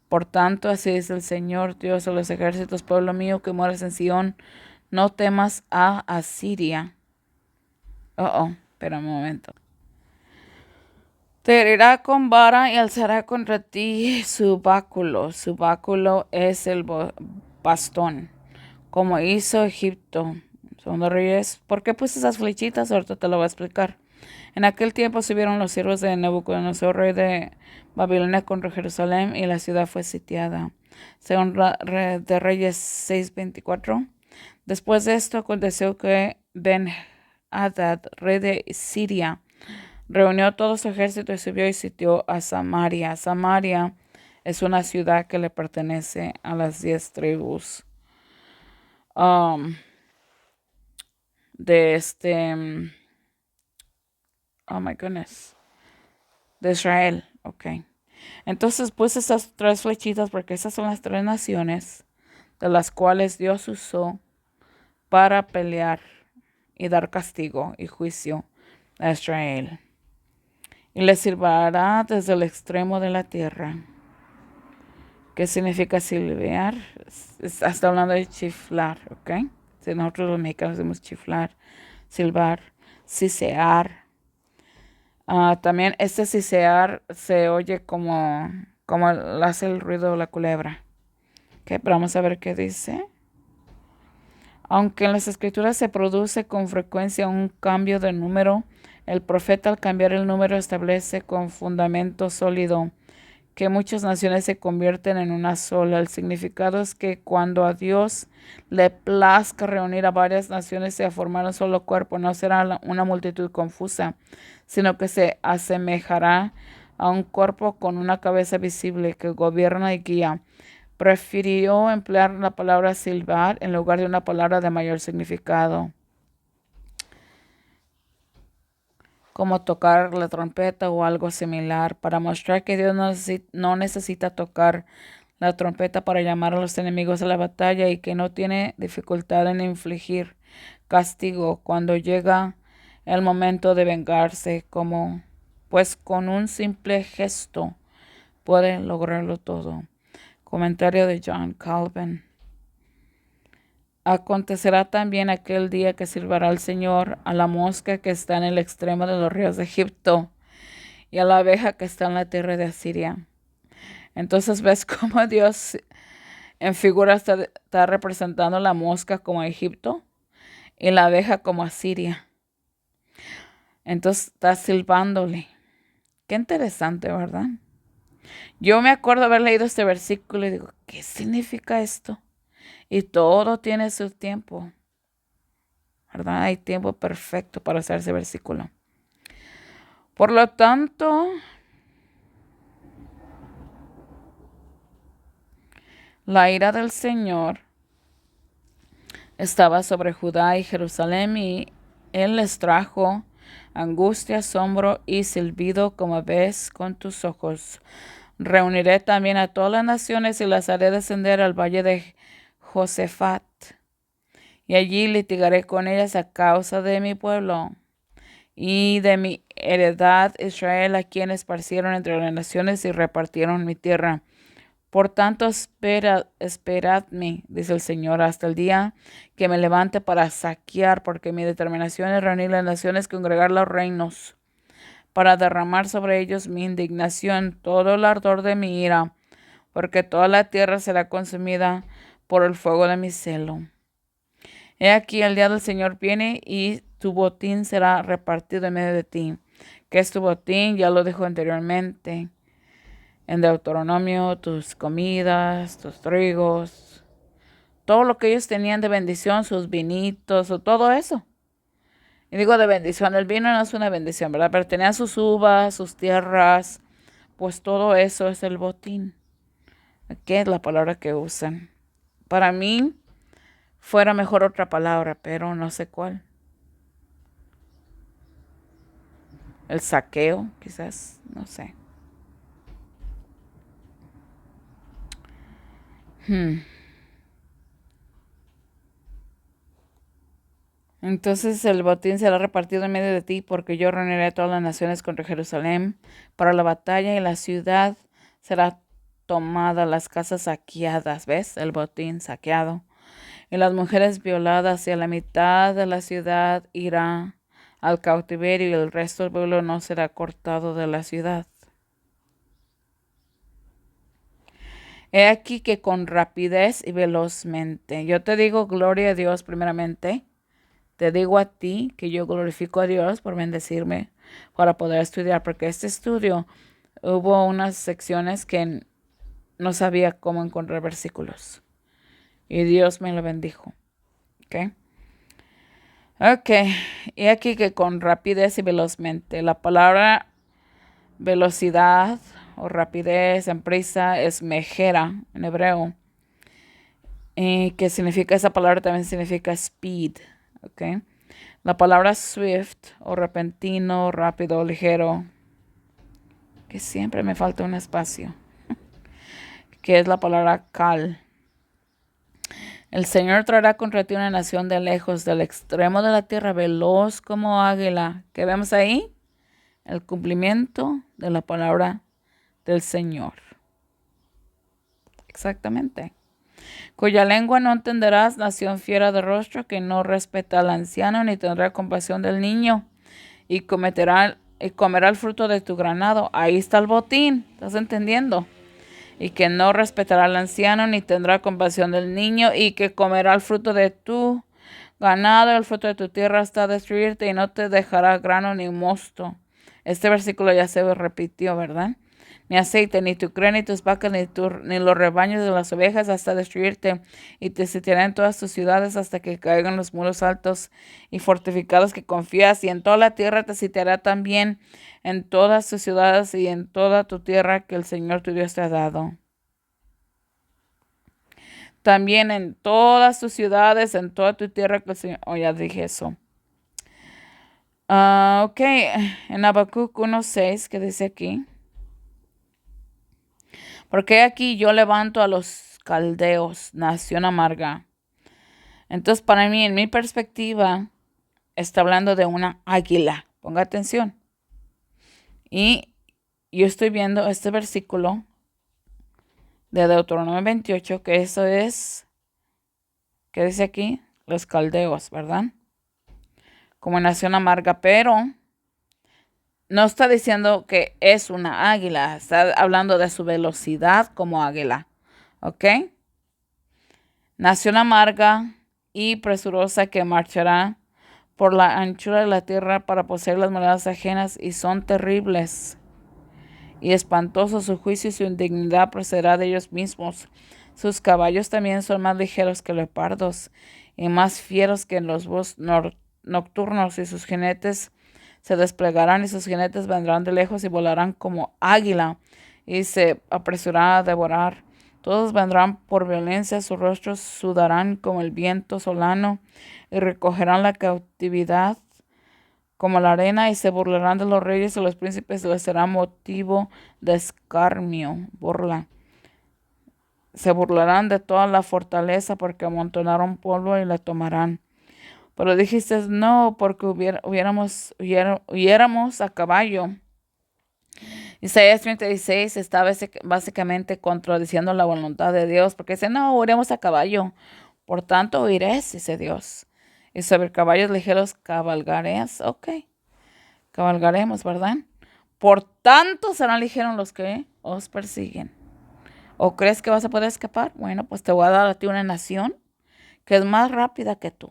Por tanto, así dice el Señor, Dios de los ejércitos, pueblo mío que moras en Sión, no temas a Asiria. Espera un momento. Te herirá con vara y alzará contra ti su báculo. Su báculo es el bastón, como hizo Egipto. Segundo Reyes. ¿Por qué puse esas flechitas? Ahorita te lo voy a explicar. En aquel tiempo subieron los siervos de Nabucodonosor, rey de Babilonia, contra Jerusalén, y la ciudad fue sitiada. Segunda de Reyes 6:24. Después de esto aconteció que Ben-Hadad, rey de Siria, reunió todo su ejército y subió y sitió a Samaria. Samaria es una ciudad que le pertenece a las 10 tribus um, de oh my goodness, de Israel. Ok. Entonces puse esas tres flechitas porque esas son las tres naciones de las cuales Dios usó para pelear y dar castigo y juicio a Israel. Y le silbará desde el extremo de la tierra. ¿Qué significa silbear? Está hablando de chiflar, ¿ok? Si nosotros los mexicanos decimos chiflar, silbar, sisear. También este sisear se oye como hace el ruido de la culebra. ¿Ok? Pero vamos a ver qué dice. Aunque en las escrituras se produce con frecuencia un cambio de número, el profeta al cambiar el número establece con fundamento sólido que muchas naciones se convierten en una sola. El significado es que cuando a Dios le plazca reunir a varias naciones y a formar un solo cuerpo, no será una multitud confusa, sino que se asemejará a un cuerpo con una cabeza visible que gobierna y guía. Prefirió emplear la palabra silbar en lugar de una palabra de mayor significado, como tocar la trompeta o algo similar, para mostrar que Dios no necesita tocar la trompeta para llamar a los enemigos a la batalla, y que no tiene dificultad en infligir castigo cuando llega el momento de vengarse, pues con un simple gesto puede lograrlo todo. Comentario de John Calvin. Acontecerá también aquel día que silbará el Señor a la mosca que está en el extremo de los ríos de Egipto y a la abeja que está en la tierra de Asiria. Entonces ves cómo Dios en figura está representando la mosca como Egipto y la abeja como Asiria. Entonces está silbándole. Qué interesante, ¿verdad? Yo me acuerdo haber leído este versículo y digo, ¿qué significa esto? Y todo tiene su tiempo, ¿verdad? Hay tiempo perfecto para hacer ese versículo. Por lo tanto, La ira del Señor estaba sobre Judá y Jerusalén, y él les trajo angustia, asombro y silbido, como ves con tus ojos. Reuniré también a todas las naciones y las haré descender al valle de Josafat, y allí litigaré con ellas a causa de mi pueblo y de mi heredad Israel, a quienes esparcieron entre las naciones y repartieron mi tierra. Por tanto, esperadme, dice el Señor, hasta el día que me levante para saquear, porque mi determinación es reunir las naciones, congregar los reinos, para derramar sobre ellos mi indignación, todo el ardor de mi ira, porque toda la tierra será consumida por el fuego de mi celo. He aquí el día del Señor viene y tu botín será repartido en medio de ti. ¿Qué es tu botín? Ya lo dijo anteriormente en Deuteronomio: tus comidas, tus trigos, todo lo que ellos tenían de bendición, sus vinitos o todo eso. Y digo de bendición, el vino no es una bendición, ¿verdad? Pero tenían sus uvas, sus tierras, pues todo eso es el botín. ¿Qué es la palabra que usan? Para mí fuera mejor otra palabra, pero no sé cuál. El saqueo, quizás, no sé. Entonces el botín será repartido en medio de ti, porque yo reuniré a todas las naciones contra Jerusalén para la batalla, y la ciudad será tomada, las casas saqueadas, ¿ves? El botín saqueado. Y las mujeres violadas, y a la mitad de la ciudad irá al cautiverio, y el resto del pueblo no será cortado de la ciudad. He aquí que con rapidez y velozmente, yo te digo gloria a Dios primeramente. Te digo a ti que yo glorifico a Dios por bendecirme para poder estudiar, porque este estudio hubo unas secciones que no sabía cómo encontrar versículos y Dios me lo bendijo. ¿Ok? Ok, y aquí que con rapidez y velozmente. La palabra velocidad o rapidez en prisa es mejera en hebreo. Y que significa, esa palabra también significa speed. ¿Ok? La palabra swift o repentino, rápido, ligero, que siempre me falta un espacio, que es la palabra cal. El Señor traerá contra ti una nación de lejos, del extremo de la tierra, veloz como águila. ¿Qué vemos ahí? El cumplimiento de la palabra del Señor. Exactamente. Cuya lengua no entenderás, nación fiera de rostro, que no respeta al anciano, ni tendrá compasión del niño, y comerá el fruto de tu granado. Ahí está el botín, ¿estás entendiendo? Y que no respetará al anciano, ni tendrá compasión del niño, y que comerá el fruto de tu ganado, el fruto de tu tierra, hasta destruirte, y no te dejará grano ni mosto. Este versículo ya se repitió, ¿verdad? Ni aceite, ni tu cría, ni tus vacas, ni los rebaños de las ovejas, hasta destruirte. Y te sitiará en todas tus ciudades hasta que caigan los muros altos y fortificados que confías. Y en toda la tierra te sitiará también, en todas tus ciudades y en toda tu tierra que el Señor tu Dios te ha dado. También en todas tus ciudades, en toda tu tierra que el Señor... Oh, ya dije eso. Ok, en Habacuc 1:6, que dice aquí: porque aquí yo levanto a los caldeos, nación amarga. Entonces, para mí, en mi perspectiva, está hablando de una águila. Ponga atención. Y yo estoy viendo este versículo de Deuteronomio 28, que eso es, ¿qué dice aquí? Los caldeos, ¿verdad? Como nación amarga, pero no está diciendo que es una águila, está hablando de su velocidad como águila, ¿ok? Nación amarga y presurosa, que marchará por la anchura de la tierra para poseer las moradas ajenas, y son terribles y espantoso su juicio, y su indignidad procederá de ellos mismos. Sus caballos también son más ligeros que leopardos y más fieros que los búhos nocturnos, y sus jinetes se desplegarán, y sus jinetes vendrán de lejos y volarán como águila, y se apresurará a devorar Todos vendrán por violencia, sus rostros sudarán como el viento solano, y recogerán la cautividad como la arena, y se burlarán de los reyes y los príncipes, les será motivo de escarnio, burla. Se burlarán de toda la fortaleza, porque amontonaron polvo y la tomarán. Pero dijiste, no, porque huyéramos a caballo. Isaías 36 está básicamente contradiciendo la voluntad de Dios, porque dice, no, iremos a caballo. Por tanto, huirés, dice Dios. Y sobre caballos ligeros cabalgarás. Ok, cabalgaremos, ¿verdad? Por tanto, serán ligeros los que os persiguen. ¿O crees que vas a poder escapar? Bueno, pues te voy a dar a ti una nación que es más rápida que tú.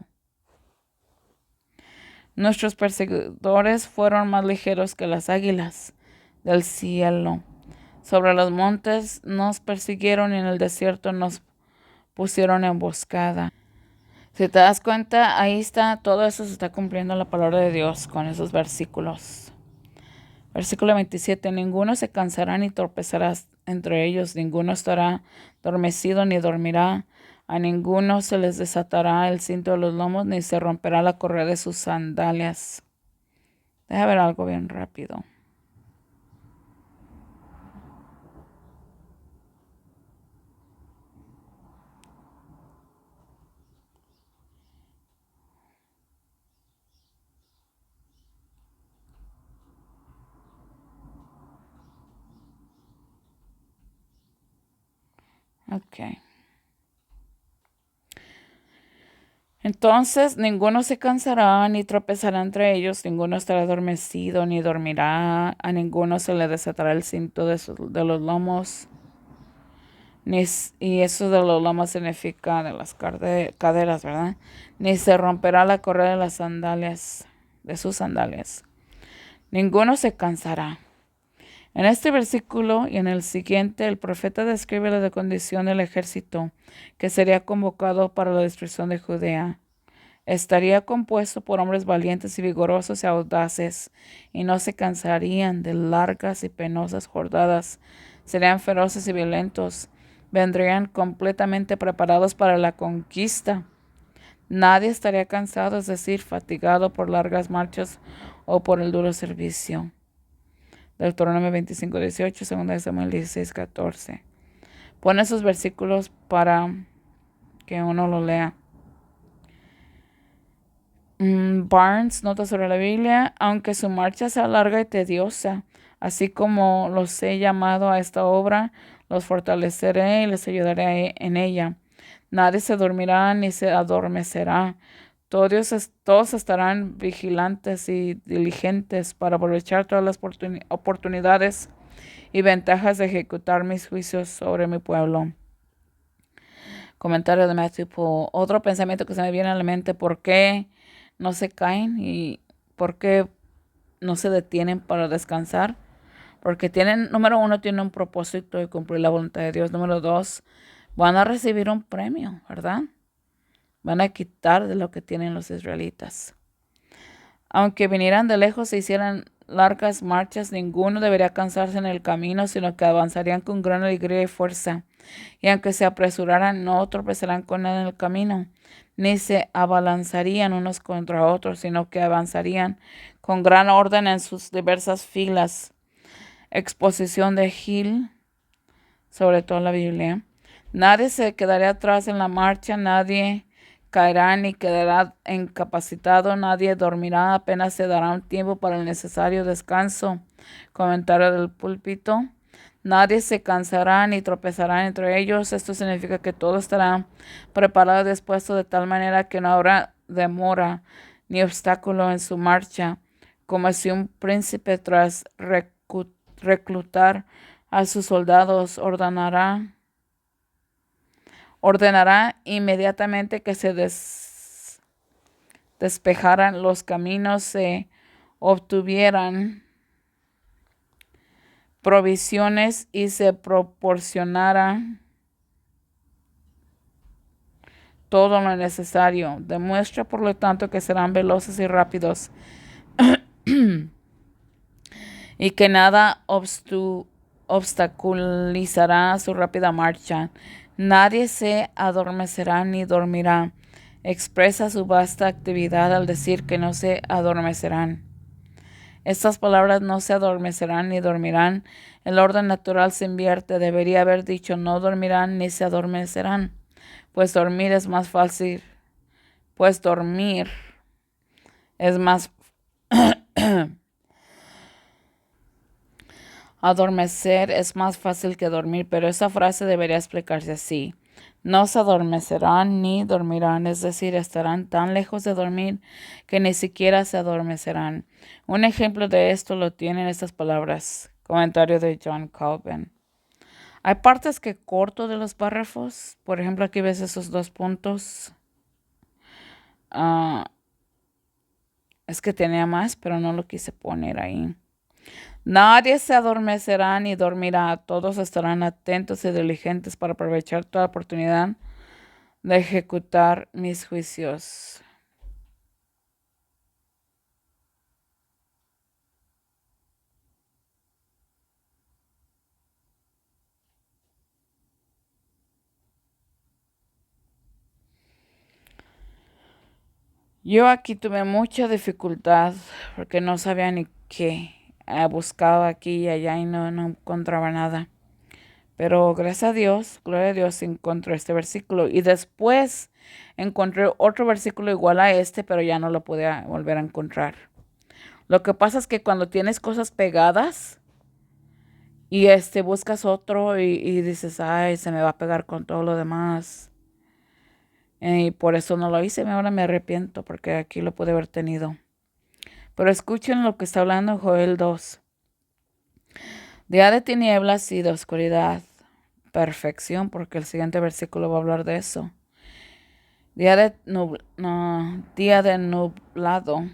Nuestros perseguidores fueron más ligeros que las águilas del cielo. Sobre los montes nos persiguieron y en el desierto nos pusieron emboscada. Si te das cuenta, ahí está, todo eso se está cumpliendo la palabra de Dios con esos versículos. Versículo 27, ninguno se cansará ni tropezará entre ellos, ninguno estará dormecido ni dormirá, a ninguno se les desatará el cinto de los lomos ni se romperá la correa de sus sandalias. Deja ver algo bien rápido. Ok. Entonces ninguno se cansará ni tropezará entre ellos, ninguno estará adormecido ni dormirá, a ninguno se le desatará el cinto de los lomos, y eso de los lomos significa de las caderas, ¿verdad? Ni se romperá la correa de las sandalias, de sus sandalias. Ninguno se cansará. En este versículo y en el siguiente, el profeta describe la condición del ejército que sería convocado para la destrucción de Judea. Estaría compuesto por hombres valientes y vigorosos y audaces, y no se cansarían de largas y penosas jornadas. Serían feroces y violentos. Vendrían completamente preparados para la conquista. Nadie estaría cansado, es decir, fatigado por largas marchas o por el duro servicio. Deuteronomio 25:18, 2 Samuel 16:14. Pon esos versículos para que uno lo lea. Barnes nota sobre la Biblia, aunque su marcha sea larga y tediosa, así como los he llamado a esta obra, los fortaleceré y les ayudaré en ella. Nadie se dormirá ni se adormecerá. Todos estarán vigilantes y diligentes para aprovechar todas las oportunidades y ventajas de ejecutar mis juicios sobre mi pueblo. Comentario de Matthew Poole. Otro pensamiento que se me viene a la mente, ¿por qué no se caen y por qué no se detienen para descansar? Porque número uno, tienen un propósito de cumplir la voluntad de Dios. Número dos, van a recibir un premio, ¿verdad? Van a quitar de lo que tienen los israelitas. Aunque vinieran de lejos e hicieran largas marchas, ninguno debería cansarse en el camino, sino que avanzarían con gran alegría y fuerza. Y aunque se apresuraran, no tropezarán con nada en el camino, ni se abalanzarían unos contra otros, sino que avanzarían con gran orden en sus diversas filas. Exposición de Hill, sobre todo la Biblia. Nadie se quedará atrás en la marcha, nadie caerá ni quedará incapacitado, nadie dormirá, apenas se dará un tiempo para el necesario descanso. Comentario del púlpito. Nadie se cansará ni tropezará entre ellos. Esto significa que todo estará preparado y dispuesto de tal manera que no habrá demora ni obstáculo en su marcha, como si un príncipe tras reclutar a sus soldados ordenará inmediatamente que se despejaran los caminos, se obtuvieran provisiones y se proporcionara todo lo necesario. Demuestra, por lo tanto, que serán veloces y rápidos y que nada obstaculizará su rápida marcha. Nadie se adormecerá ni dormirá. Expresa su vasta actividad al decir que no se adormecerán. Estas palabras no se adormecerán ni dormirán. El orden natural se invierte. Debería haber dicho no dormirán ni se adormecerán. Pues dormir es más fácil. Pues dormir es más Adormecer es más fácil que dormir, pero esa frase debería explicarse así. No se adormecerán ni dormirán, es decir, estarán tan lejos de dormir que ni siquiera se adormecerán. Un ejemplo de esto lo tienen estas palabras. Comentario de John Calvin. Hay partes que corto de los párrafos. Por ejemplo, aquí ves esos 2 puntos. Ah, es que tenía más, pero no lo quise poner ahí. Nadie se adormecerá ni dormirá, todos estarán atentos y diligentes para aprovechar toda oportunidad de ejecutar mis juicios. Yo aquí tuve mucha dificultad porque no sabía ni qué. Buscaba aquí y allá y no encontraba nada. Pero gracias a Dios, gloria a Dios, encontré este versículo. Y después encontré otro versículo igual a este, pero ya no lo pude volver a encontrar. Lo que pasa es que cuando tienes cosas pegadas y buscas otro y dices, ay, se me va a pegar con todo lo demás. Y por eso no lo hice, ahora me arrepiento porque aquí lo pude haber tenido. Pero escuchen lo que está hablando Joel 2. Día de tinieblas y de oscuridad, perfección, porque el siguiente versículo va a hablar de eso. Día de nublado.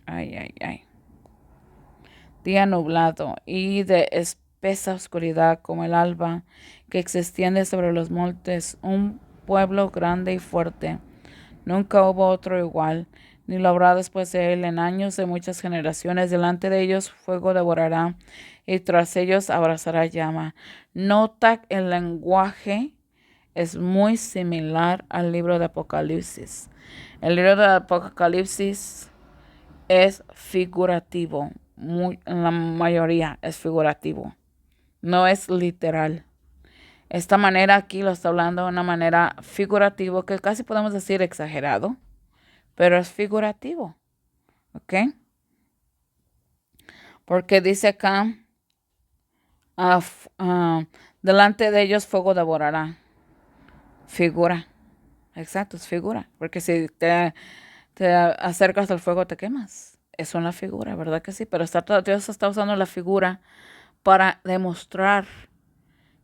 Ay. Día nublado y de espesa oscuridad como el alba que se extiende sobre los montes, un pueblo grande y fuerte. Nunca hubo otro igual, ni lo habrá después de él en años de muchas generaciones. Delante de ellos fuego devorará y tras ellos abrazará llama. Nota el lenguaje es muy similar al libro de Apocalipsis. El libro de Apocalipsis es figurativo. En la mayoría es figurativo. No es literal. Esta manera aquí lo está hablando de una manera figurativa, que casi podemos decir exagerado, pero es figurativo. ¿Ok? Porque dice acá, delante de ellos fuego devorará. Figura. Exacto, es figura. Porque si te acercas al fuego te quemas. Es una figura, ¿verdad que sí? Pero Dios está usando la figura para demostrar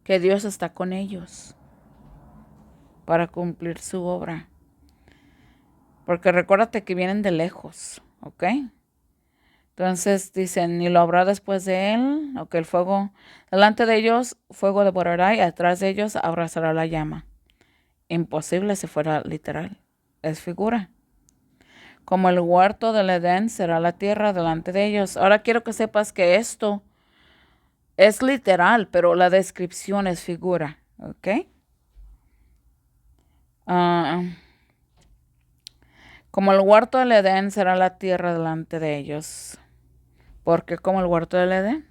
que Dios está con ellos para cumplir su obra. Porque recuérdate que vienen de lejos, ¿ok? Entonces dicen, ni lo habrá después de él, o que el fuego, delante de ellos fuego devorará y atrás de ellos abrazará la llama. Imposible si fuera literal, es figura. Como el huerto del Edén será la tierra delante de ellos. Ahora quiero que sepas que esto es literal, pero la descripción es figura, ¿ok? Como el huerto del Edén será la tierra delante de ellos. ¿Por qué como el huerto del Edén?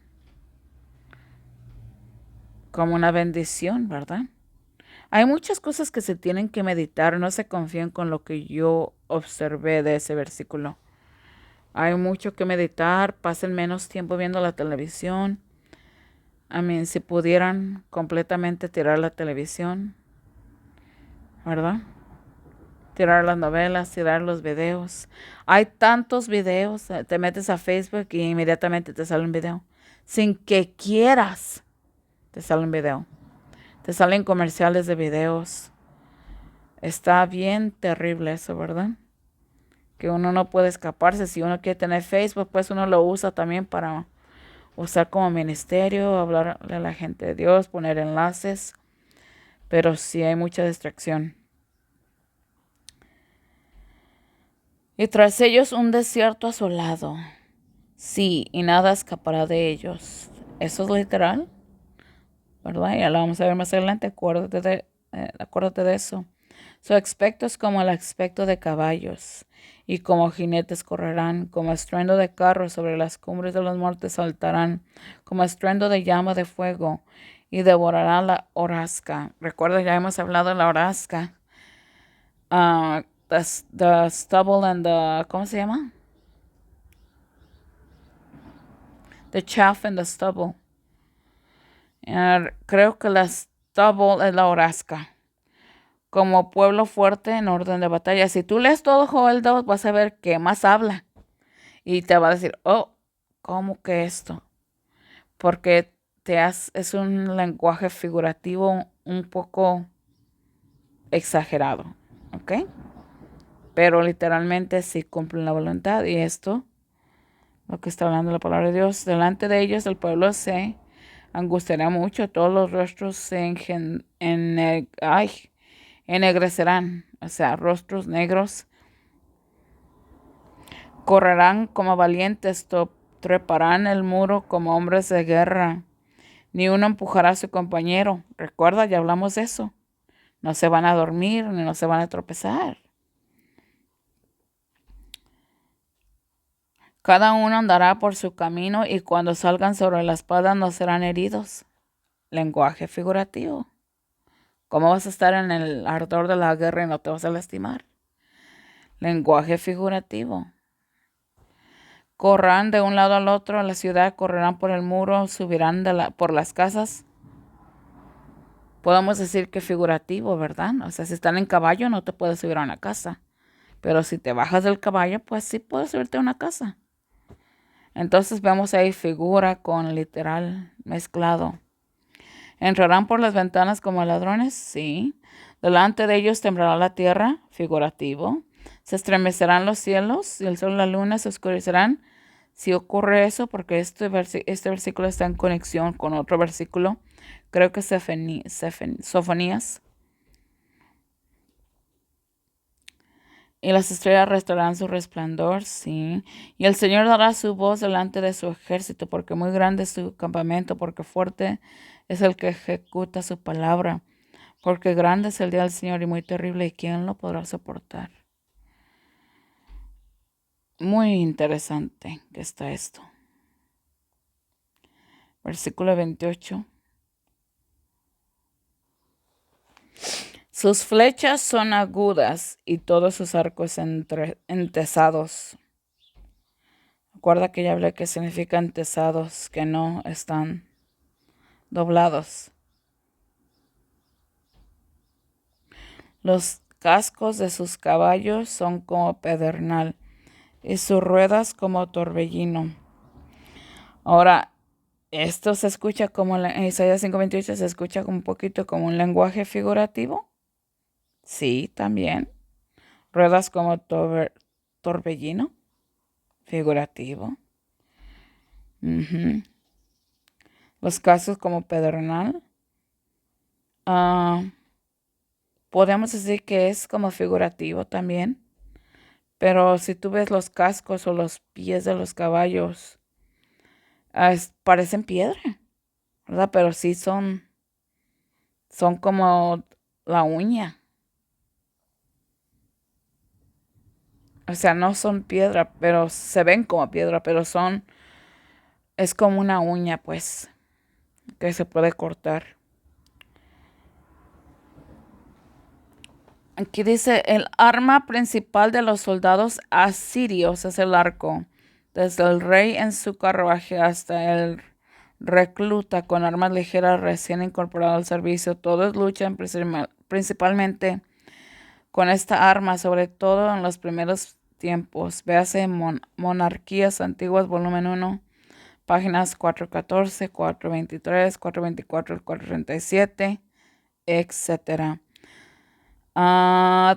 Como una bendición, ¿verdad? Hay muchas cosas que se tienen que meditar, no se confíen con lo que yo observé de ese versículo. Hay mucho que meditar, pasen menos tiempo viendo la televisión. Si pudieran completamente tirar la televisión, ¿verdad? Tirar las novelas, tirar los videos. Hay tantos videos, te metes a Facebook y inmediatamente te sale un video. Sin que quieras, te sale un video. Te salen comerciales de videos. Está bien terrible eso, ¿verdad? Que uno no puede escaparse. Si uno quiere tener Facebook, pues uno lo usa también para usar como ministerio, hablarle a la gente de Dios, poner enlaces. Pero sí hay mucha distracción. Y tras ellos un desierto asolado. Sí, y nada escapará de ellos. Eso es literal, ¿verdad? Ya lo vamos a ver más adelante. Acuérdate de eso. Su aspecto es como el aspecto de caballos, y como jinetes correrán, como estruendo de carros sobre las cumbres de los montes saltarán, como estruendo de llama de fuego, y devorarán la horazca. Recuerda, ya hemos hablado de la horazca. The stubble and the, ¿cómo se llama? The chaff and the stubble. Creo que la stubble es la horazca. Como pueblo fuerte en orden de batalla. Si tú lees todo Joel 2, vas a ver que más habla. Y te va a decir, oh, ¿cómo que esto? Porque es un lenguaje figurativo un poco exagerado, ¿ok? Pero literalmente sí cumplen la voluntad. Y esto, lo que está hablando la palabra de Dios, delante de ellos el pueblo se angustiará mucho, todos los rostros se ennegrecerán, o sea, rostros negros. Correrán como valientes, treparán el muro como hombres de guerra. Ni uno empujará a su compañero. Recuerda, ya hablamos de eso. No se van a dormir ni no se van a tropezar. Cada uno andará por su camino y cuando salgan sobre la espada no serán heridos. Lenguaje figurativo. ¿Cómo vas a estar en el ardor de la guerra y no te vas a lastimar? Lenguaje figurativo. Correrán de un lado al otro en la ciudad, correrán por el muro, subirán por las casas. Podemos decir que figurativo, ¿verdad? O sea, si están en caballo no te puedes subir a una casa. Pero si te bajas del caballo, pues sí puedes subirte a una casa. Entonces vemos ahí figura con literal mezclado. ¿Entrarán por las ventanas como ladrones? Sí. Delante de ellos temblará la tierra, figurativo. Se estremecerán los cielos y el sol y la luna se oscurecerán. Si ocurre eso, porque este versículo está en conexión con otro versículo, creo que es Sofonías. Y las estrellas restaurarán su resplandor, sí. Y el Señor dará su voz delante de su ejército, porque muy grande es su campamento, porque fuerte es el que ejecuta su palabra, porque grande es el día del Señor y muy terrible, y quién lo podrá soportar. Muy interesante que está esto. Versículo 28. Sus flechas son agudas y todos sus arcos entesados. Recuerda que ya hablé que significa entesados, que no están doblados. Los cascos de sus caballos son como pedernal y sus ruedas como torbellino. Ahora, esto se escucha como en Isaías 5:28, se escucha un poquito como un lenguaje figurativo. Sí, también. Ruedas como torbellino, figurativo. Los cascos como pedernal. Podemos decir que es como figurativo también. Pero si tú ves los cascos o los pies de los caballos, parecen piedra, ¿verdad? Pero sí son como la uña. O sea, no son piedra, pero se ven como piedra, pero es como una uña, pues, que se puede cortar. Aquí dice, el arma principal de los soldados asirios es el arco, desde el rey en su carruaje hasta el recluta con armas ligeras recién incorporado al servicio. Todos luchan principalmente con esta arma, sobre todo en los primeros tiempos. Véase Monarquías Antiguas, volumen 1, páginas 414, 423, 424, 437, etc.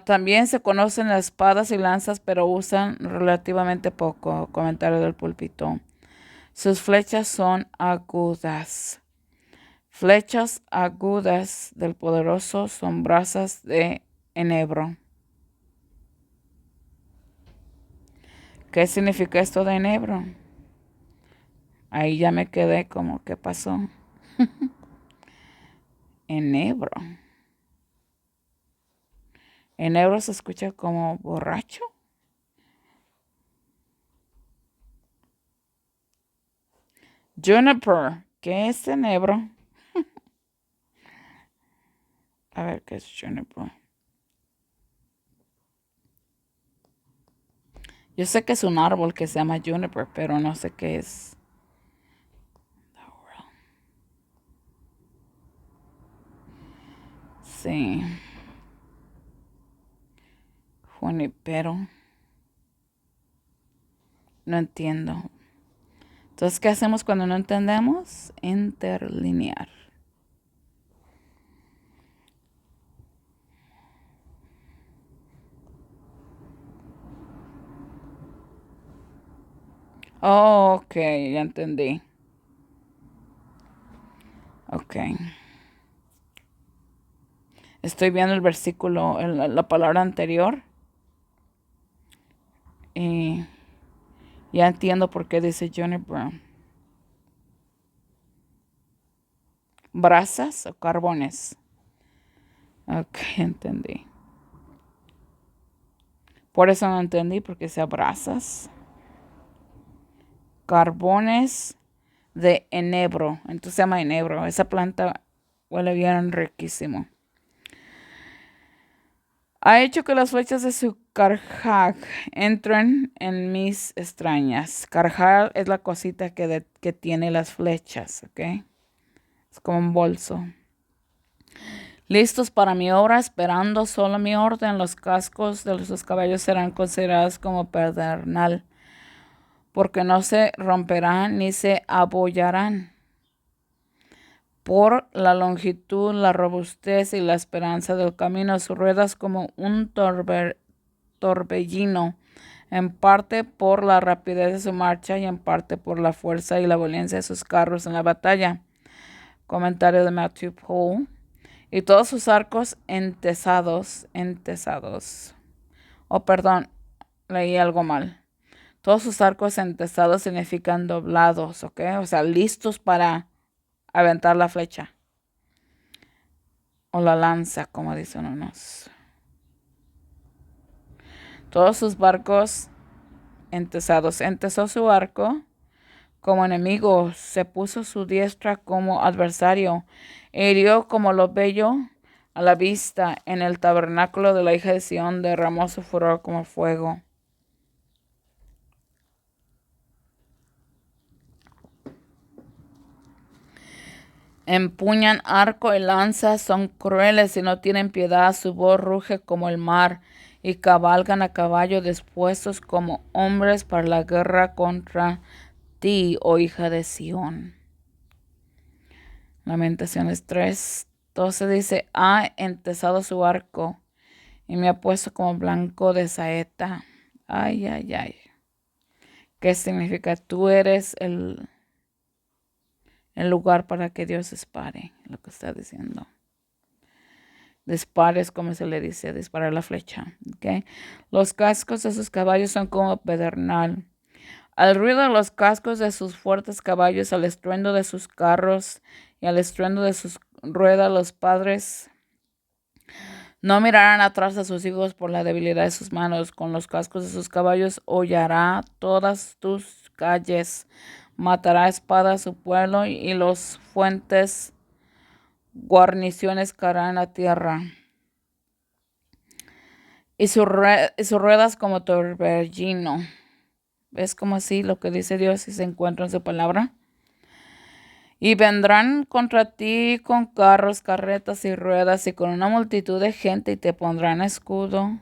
También se conocen las espadas y lanzas, pero usan relativamente poco. Comentario del púlpito. Sus flechas son agudas. Flechas agudas del poderoso son brasas de enebro. ¿Qué significa esto de enebro? Ahí ya me quedé como, ¿qué pasó? Enebro. Enebro se escucha como borracho. Juniper. ¿Qué es enebro? A ver, ¿qué es juniper? Yo sé que es un árbol que se llama juniper, pero no sé qué es. Sí. Junipero. No entiendo. Entonces, ¿qué hacemos cuando no entendemos? Interlinear. Oh, ok, ya entendí. Ok. Estoy viendo el versículo, la palabra anterior. Y ya entiendo por qué dice Johnny Brown. ¿Brasas o carbones? Ok, entendí. Por eso no entendí, porque sea brasas. Carbones de enebro. Entonces se llama enebro. Esa planta huele bien riquísimo. Ha hecho que las flechas de su carjaj entren en mis extrañas. Carjaj es la cosita que tiene las flechas, ¿ok? Es como un bolso. Listos para mi obra, esperando solo mi orden, los cascos de los caballos serán considerados como pedernal, porque no se romperán ni se abollarán. Por la longitud, la robustez y la esperanza del camino, sus ruedas como un torbellino, en parte por la rapidez de su marcha y en parte por la fuerza y la violencia de sus carros en la batalla. Comentario de Matthew Paul. Y todos sus arcos entesados. Oh, perdón, leí algo mal. Todos sus arcos entesados significan doblados, ¿ok? O sea, listos para aventar la flecha. O la lanza, como dicen unos. Todos sus barcos entesados. Entesó su arco como enemigo, se puso su diestra como adversario, e hirió como lo bello a la vista en el tabernáculo de la hija de Sión, derramó su furor como fuego. Empuñan arco y lanza, son crueles y no tienen piedad, su voz ruge como el mar, y cabalgan a caballo dispuestos como hombres para la guerra contra ti, oh hija de Sión. Lamentaciones 3:12 dice, ha entesado su arco y me ha puesto como blanco de saeta. Ay, ay, ay. ¿Qué significa? Tú eres el lugar para que Dios dispare, lo que está diciendo. Dispare es como se le dice, disparar la flecha. ¿Okay? Los cascos de sus caballos son como pedernal. Al ruido de los cascos de sus fuertes caballos, al estruendo de sus carros y al estruendo de sus ruedas, los padres no mirarán atrás a sus hijos por la debilidad de sus manos. Con los cascos de sus caballos hollará todas tus calles. Matará a espada a su pueblo y los fuentes guarniciones caerán a tierra. Y sus ruedas como torbellino. ¿Ves como así lo que dice Dios si se encuentra en su palabra? Y vendrán contra ti con carros, carretas y ruedas y con una multitud de gente y te pondrán escudo.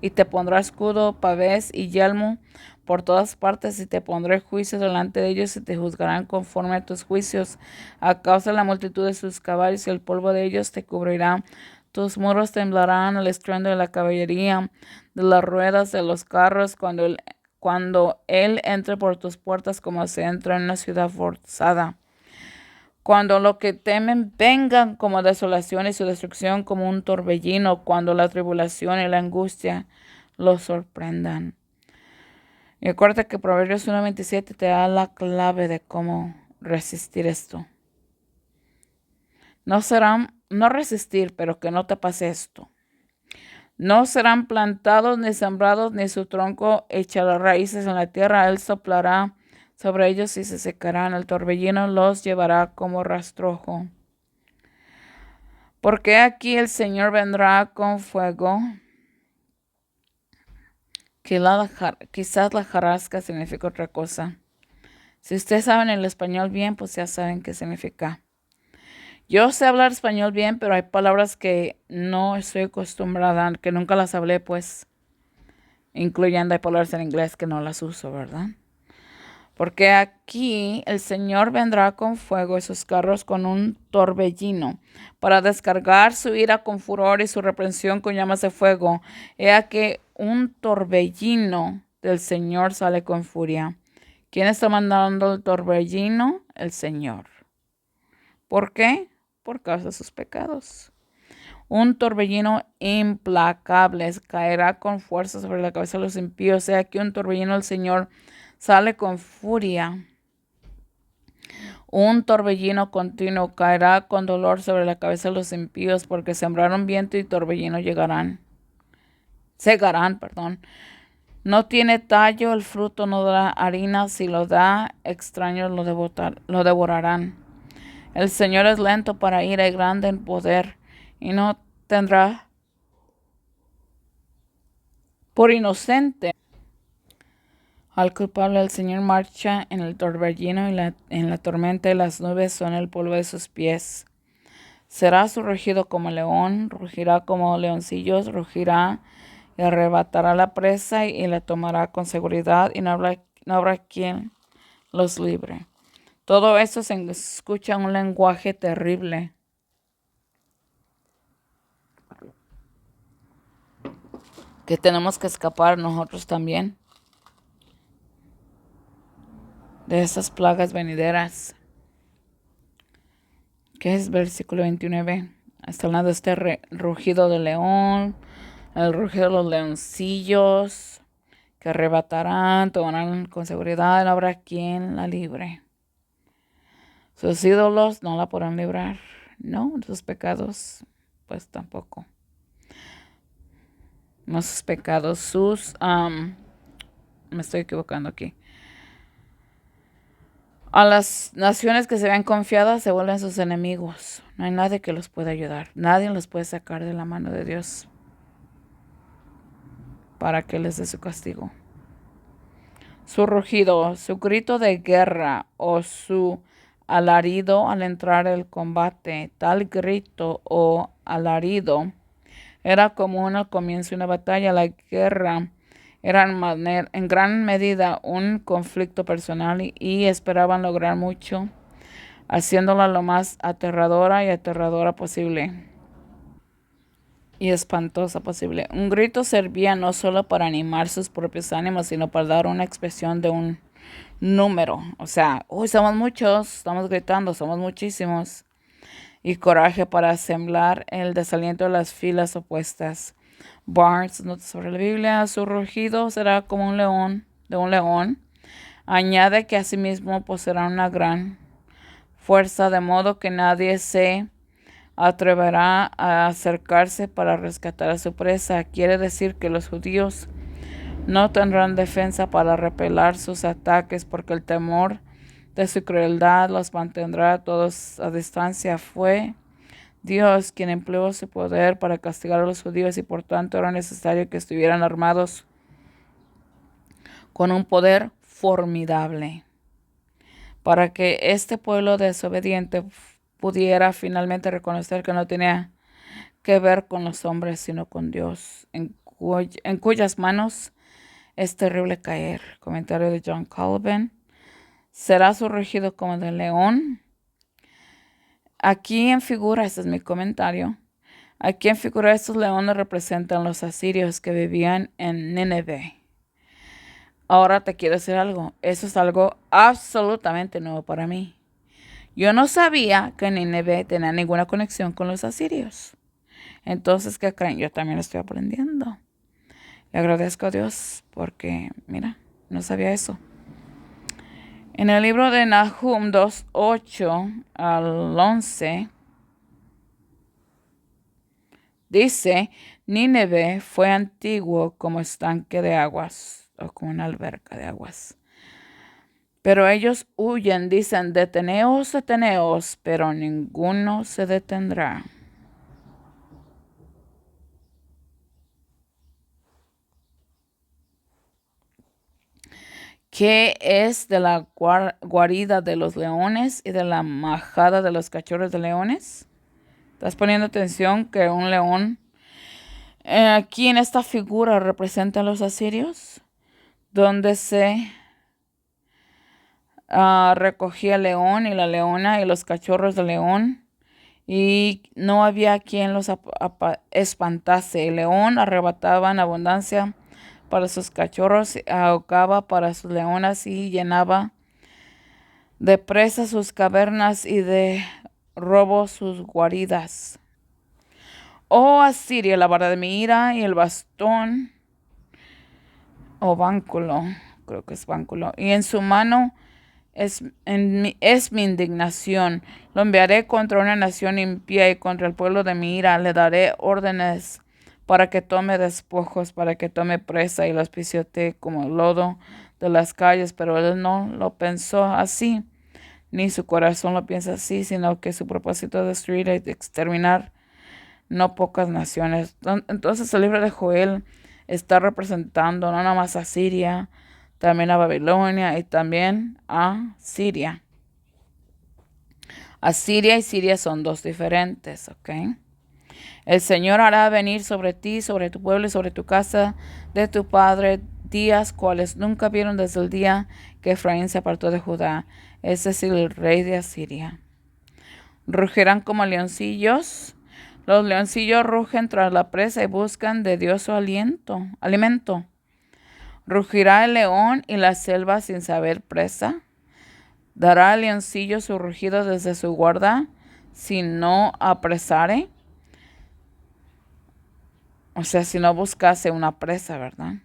Y te pondrá escudo, pavés y yelmo por todas partes y te pondré juicio delante de ellos y te juzgarán conforme a tus juicios. A causa de la multitud de sus caballos y el polvo de ellos te cubrirá. Tus muros temblarán al estruendo de la caballería, de las ruedas de los carros, cuando él entre por tus puertas como se entra en una ciudad forzada. Cuando lo que temen vengan como desolación y su destrucción como un torbellino, cuando la tribulación y la angustia los sorprendan. Y acuérdate que Proverbios 1:27 te da la clave de cómo resistir esto. No resistir, pero que no te pase esto. No serán plantados ni sembrados, ni su tronco echará raíces en la tierra. Él soplará sobre ellos y se secarán. El torbellino los llevará como rastrojo. Porque aquí el Señor vendrá con fuego. Quizás la jarasca significa otra cosa. Si ustedes saben el español bien, pues ya saben qué significa. Yo sé hablar español bien, pero hay palabras que no estoy acostumbrada, que nunca las hablé, pues, incluyendo hay palabras en inglés que no las uso, ¿verdad? Porque aquí el Señor vendrá con fuego y sus carros con un torbellino, para descargar su ira con furor y su reprensión con llamas de fuego. He aquí un torbellino del Señor sale con furia. ¿Quién está mandando el torbellino? El Señor. ¿Por qué? Por causa de sus pecados. Un torbellino implacable caerá con fuerza sobre la cabeza de los impíos. Sea que un torbellino del Señor sale con furia. Un torbellino continuo caerá con dolor sobre la cabeza de los impíos, porque sembraron viento y torbellino segarán. No tiene tallo, el fruto no da harina, si lo da, extraños lo devorarán. El Señor es lento para ira y grande en poder, y no tendrá por inocente al culpable. El Señor marcha en el torbellino y en la tormenta, y las nubes son el polvo de sus pies. Será su rugido como león, rugirá como leoncillos, rugirá y arrebatará la presa y la tomará con seguridad, y no habrá quien los libre. Todo eso se escucha un lenguaje terrible. Que tenemos que escapar nosotros también de esas plagas venideras. ¿Qué es versículo 29? Está hablando de este rugido del león, el rugido de los leoncillos, que arrebatarán, tomarán con seguridad, no habrá quien la libre. Sus ídolos no la podrán librar, no, sus pecados, pues tampoco. No sus pecados, me estoy equivocando aquí. A las naciones que se ven confiadas se vuelven sus enemigos. No hay nadie que los pueda ayudar. Nadie los puede sacar de la mano de Dios para que les dé su castigo. Su rugido, su grito de guerra o su alarido al entrar el combate, tal grito o alarido era común al comienzo de una batalla. La guerra era en gran medida un conflicto personal y esperaban lograr mucho, haciéndola lo más aterradora posible y espantosa posible. Un grito servía no solo para animar sus propios ánimos, sino para dar una expresión de un número. O sea, uy, somos muchos, estamos gritando, somos muchísimos. Y coraje para sembrar el desaliento de las filas opuestas. Barnes nota sobre la Biblia: su rugido será como de un león. Añade que asimismo poseerá una gran fuerza, de modo que nadie se atreverá a acercarse para rescatar a su presa. Quiere decir que los judíos no tendrán defensa para repeler sus ataques, porque el temor de su crueldad los mantendrá a todos a distancia. Fue Dios quien empleó su poder para castigar a los judíos, y por tanto era necesario que estuvieran armados con un poder formidable para que este pueblo desobediente pudiera finalmente reconocer que no tenía que ver con los hombres, sino con Dios, en cuyas manos es terrible caer. Comentario de John Calvin. Será su rugido como de león. Aquí en figura, este es mi comentario, aquí en figura estos leones representan los asirios que vivían en Nínive. Ahora te quiero decir algo, eso es algo absolutamente nuevo para mí. Yo no sabía que Nínive tenía ninguna conexión con los asirios. Entonces, ¿qué creen? Yo también lo estoy aprendiendo. Le agradezco a Dios porque, mira, No sabía eso. En el libro de Nahum 2:8 al 11, dice, Nínive fue antiguo como estanque de aguas o como una alberca de aguas. Pero ellos huyen, dicen, deteneos, deteneos, pero ninguno se detendrá. ¿Qué es de la guarida de los leones y de la majada de los cachorros de leones? ¿Estás poniendo atención que un león aquí en esta figura representa a los asirios? Donde se recogía el león y la leona y los cachorros de león, y no había quien los espantase. El león arrebataba en abundancia para sus cachorros, ahogaba para sus leonas y llenaba de presa sus cavernas y de robo sus guaridas. Oh Asiria, la vara de mi ira y el bastón, o bánculo, creo que es bánculo, y en su mano es mi indignación. Lo enviaré contra una nación impía y contra el pueblo de mi ira. Le daré órdenes para que tome despojos, para que tome presa y los pisotee como el lodo de las calles. Pero él no lo pensó así, ni su corazón lo piensa así, sino que su propósito es destruir y exterminar no pocas naciones. Entonces el libro de Joel está representando no nada más a Siria, también a Babilonia y también a Siria. Asiria y Siria son dos diferentes, ¿ok? El Señor hará venir sobre ti, sobre tu pueblo y sobre tu casa de tu padre días cuales nunca vieron desde el día que Efraín se apartó de Judá, es decir, el rey de Asiria. Rugirán como leoncillos. Los leoncillos rugen tras la presa y buscan de Dios su alimento. ¿Rugirá el león y la selva sin saber presa? ¿Dará el leoncillo su rugido desde su guarda si no apresare? O sea, si no buscase una presa, ¿verdad?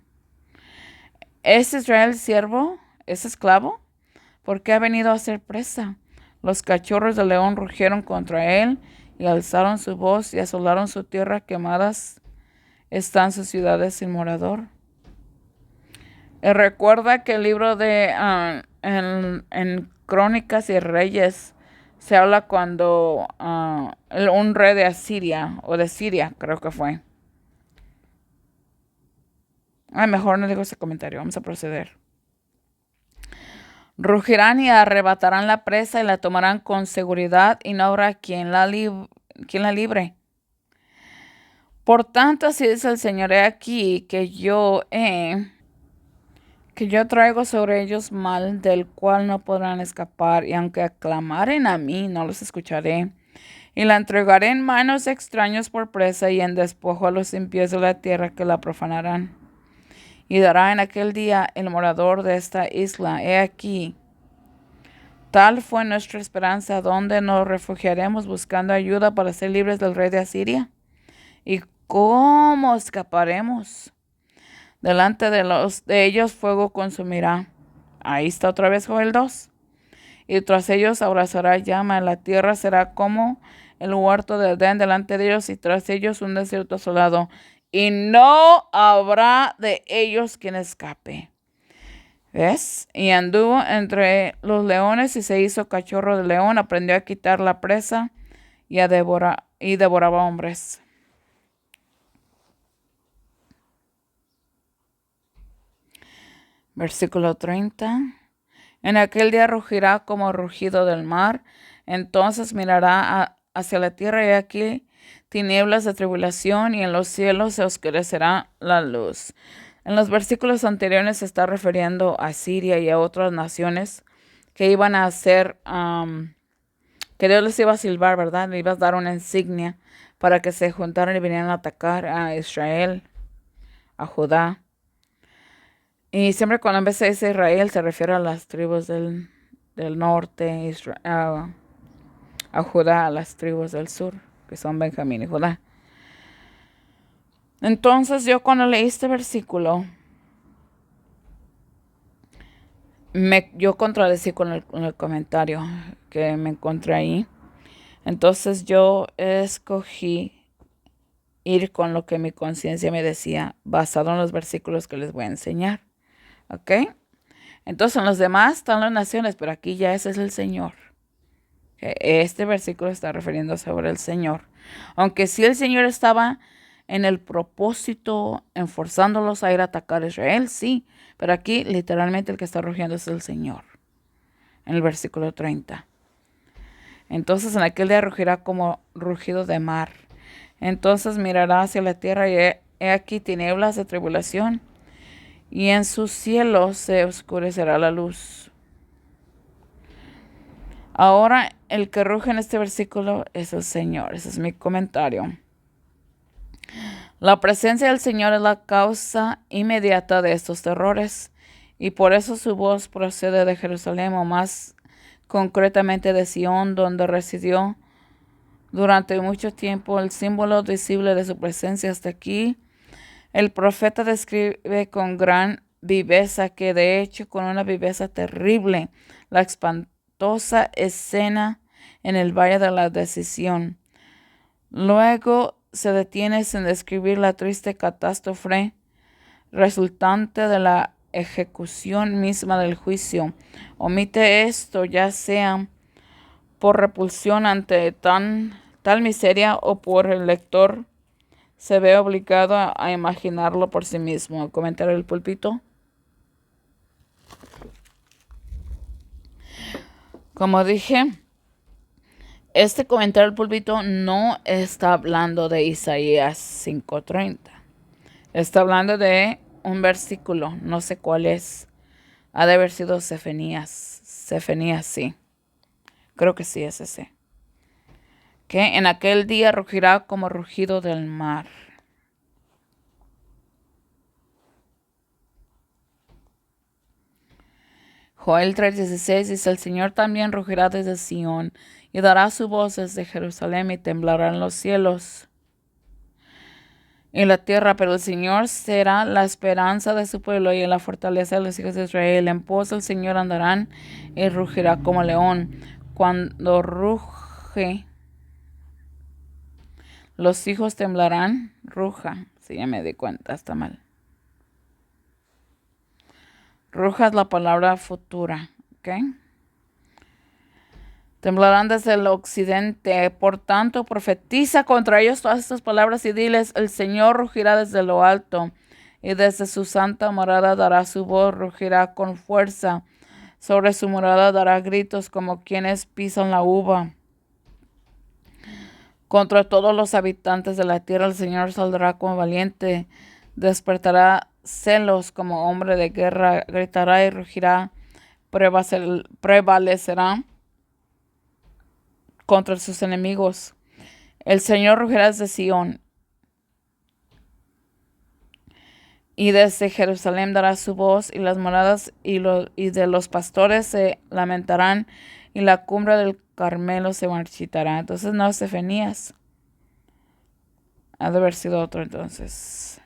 ¿Es Israel siervo? ¿Es esclavo? ¿Por qué ha venido a ser presa? Los cachorros del león rugieron contra él y alzaron su voz y asolaron su tierra. Quemadas están sus ciudades sin morador. Recuerda que el libro de en Crónicas y Reyes se habla cuando un rey de Asiria o de Siria, creo que fue. Mejor no digo ese comentario, vamos a proceder. Rugirán y arrebatarán la presa y la tomarán con seguridad y no habrá quien la libre. Por tanto, así dice el Señor, he aquí que yo traigo sobre ellos mal del cual no podrán escapar, y aunque aclamaren a mí, no los escucharé. Y la entregaré en manos de extraños por presa y en despojo a los impíos de la tierra que la profanarán. Y dará en aquel día el morador de esta isla, he aquí, tal fue nuestra esperanza, donde nos refugiaremos buscando ayuda para ser libres del rey de Asiria. ¿Y cómo escaparemos? Delante de ellos fuego consumirá. Ahí está otra vez Joel 2. Y tras ellos abrazará llama. La tierra será como el huerto de Edén delante de ellos, y tras ellos un desierto asolado. Y no habrá de ellos quien escape. ¿Ves? Y anduvo entre los leones y se hizo cachorro de león. Aprendió a quitar la presa y devoraba hombres. Versículo 30. En aquel día rugirá como rugido del mar. Entonces mirará hacia la tierra y aquí tinieblas de tribulación, y en los cielos se oscurecerá la luz. En los versículos anteriores se está refiriendo a Siria y a otras naciones que iban a hacer, que Dios les iba a silbar, ¿verdad? Le iba a dar una insignia para que se juntaran y vinieran a atacar a Israel, a Judá. Y siempre cuando en vez de dice Israel se refiere a las tribus del norte, a Judá, a las tribus del sur, que son Benjamín y Judá. Entonces yo cuando leí este versículo, yo contradecí con el comentario que me encontré ahí. Entonces yo escogí ir con lo que mi conciencia me decía, basado en los versículos que les voy a enseñar. ¿Ok? Entonces en los demás están las naciones, pero aquí ya ese es el Señor. Este versículo está refiriendo sobre el Señor. Aunque sí el Señor estaba en el propósito, enforzándolos a ir a atacar a Israel, sí, pero aquí literalmente el que está rugiendo es el Señor, en el versículo 30. Entonces en aquel día rugirá como rugido de mar. Entonces mirará hacia la tierra y he aquí tinieblas de tribulación, y en sus cielos se oscurecerá la luz. Ahora el que ruge en este versículo es el Señor. Ese es mi comentario. La presencia del Señor es la causa inmediata de estos terrores, y por eso su voz procede de Jerusalén, o más concretamente de Sión, donde residió durante mucho tiempo el símbolo visible de su presencia. Hasta aquí el profeta describe con gran viveza, que de hecho con una viveza terrible, la espantosa escena en el Valle de la Decisión. Luego se detiene sin describir la triste catástrofe resultante de la ejecución misma del juicio. Omite esto, ya sea por repulsión ante tal miseria, o por el lector se ve obligado a imaginarlo por sí mismo. Comentario del púlpito. Como dije, este comentario del púlpito no está hablando de Isaías 5:30. Está hablando de un versículo, no sé cuál es. Ha de haber sido Sefenías. Sefenías, sí. Creo que sí es ese. Que en aquel día rugirá como rugido del mar. Joel 3:16 dice: el Señor también rugirá desde Sión, y dará su voz desde Jerusalén, y temblarán los cielos y la tierra, pero el Señor será la esperanza de su pueblo y la fortaleza de los hijos de Israel. En pos del Señor andarán, y rugirá como león. Cuando ruge, los hijos temblarán. Ruja, sí, ya me di cuenta, está mal. Ruja es la palabra futura, ¿ok? Temblarán desde el occidente. Por tanto, profetiza contra ellos todas estas palabras y diles: el Señor rugirá desde lo alto, y desde su santa morada dará su voz, rugirá con fuerza. Sobre su morada dará gritos como quienes pisan la uva. Contra todos los habitantes de la tierra el Señor saldrá como valiente, despertará celos como hombre de guerra, gritará y rugirá, prevalecerá contra sus enemigos. El Señor rugirá desde Sión, y desde Jerusalén dará su voz, y las moradas y de los pastores se lamentarán, y la cumbre del Carmelo se marchitará. Entonces no es Sefenías. Ha de haber sido otro entonces.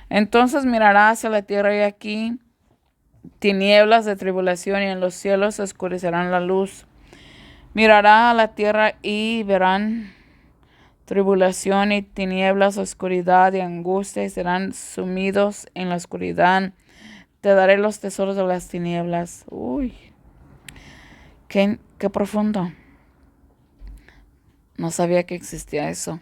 Entonces mirará hacia la tierra, y aquí tinieblas de tribulación, y en los cielos se oscurecerán la luz. Mirará a la tierra y verán tribulación y tinieblas, oscuridad y angustia, y serán sumidos en la oscuridad. Te daré los tesoros de las tinieblas. Uy, qué profundo. No sabía que existía eso.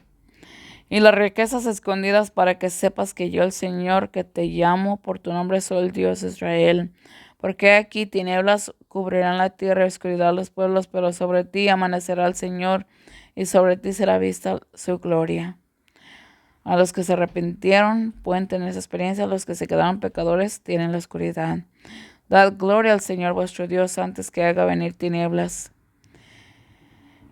Y las riquezas escondidas, para que sepas que yo, el Señor, que te llamo por tu nombre, soy el Dios de Israel. Porque aquí tinieblas cubrirán la tierra y oscuridad los pueblos, pero sobre ti amanecerá el Señor, y sobre ti será vista su gloria. A los que se arrepintieron pueden tener esa experiencia, a los que se quedaron pecadores tienen la oscuridad. Dad gloria al Señor vuestro Dios antes que haga venir tinieblas.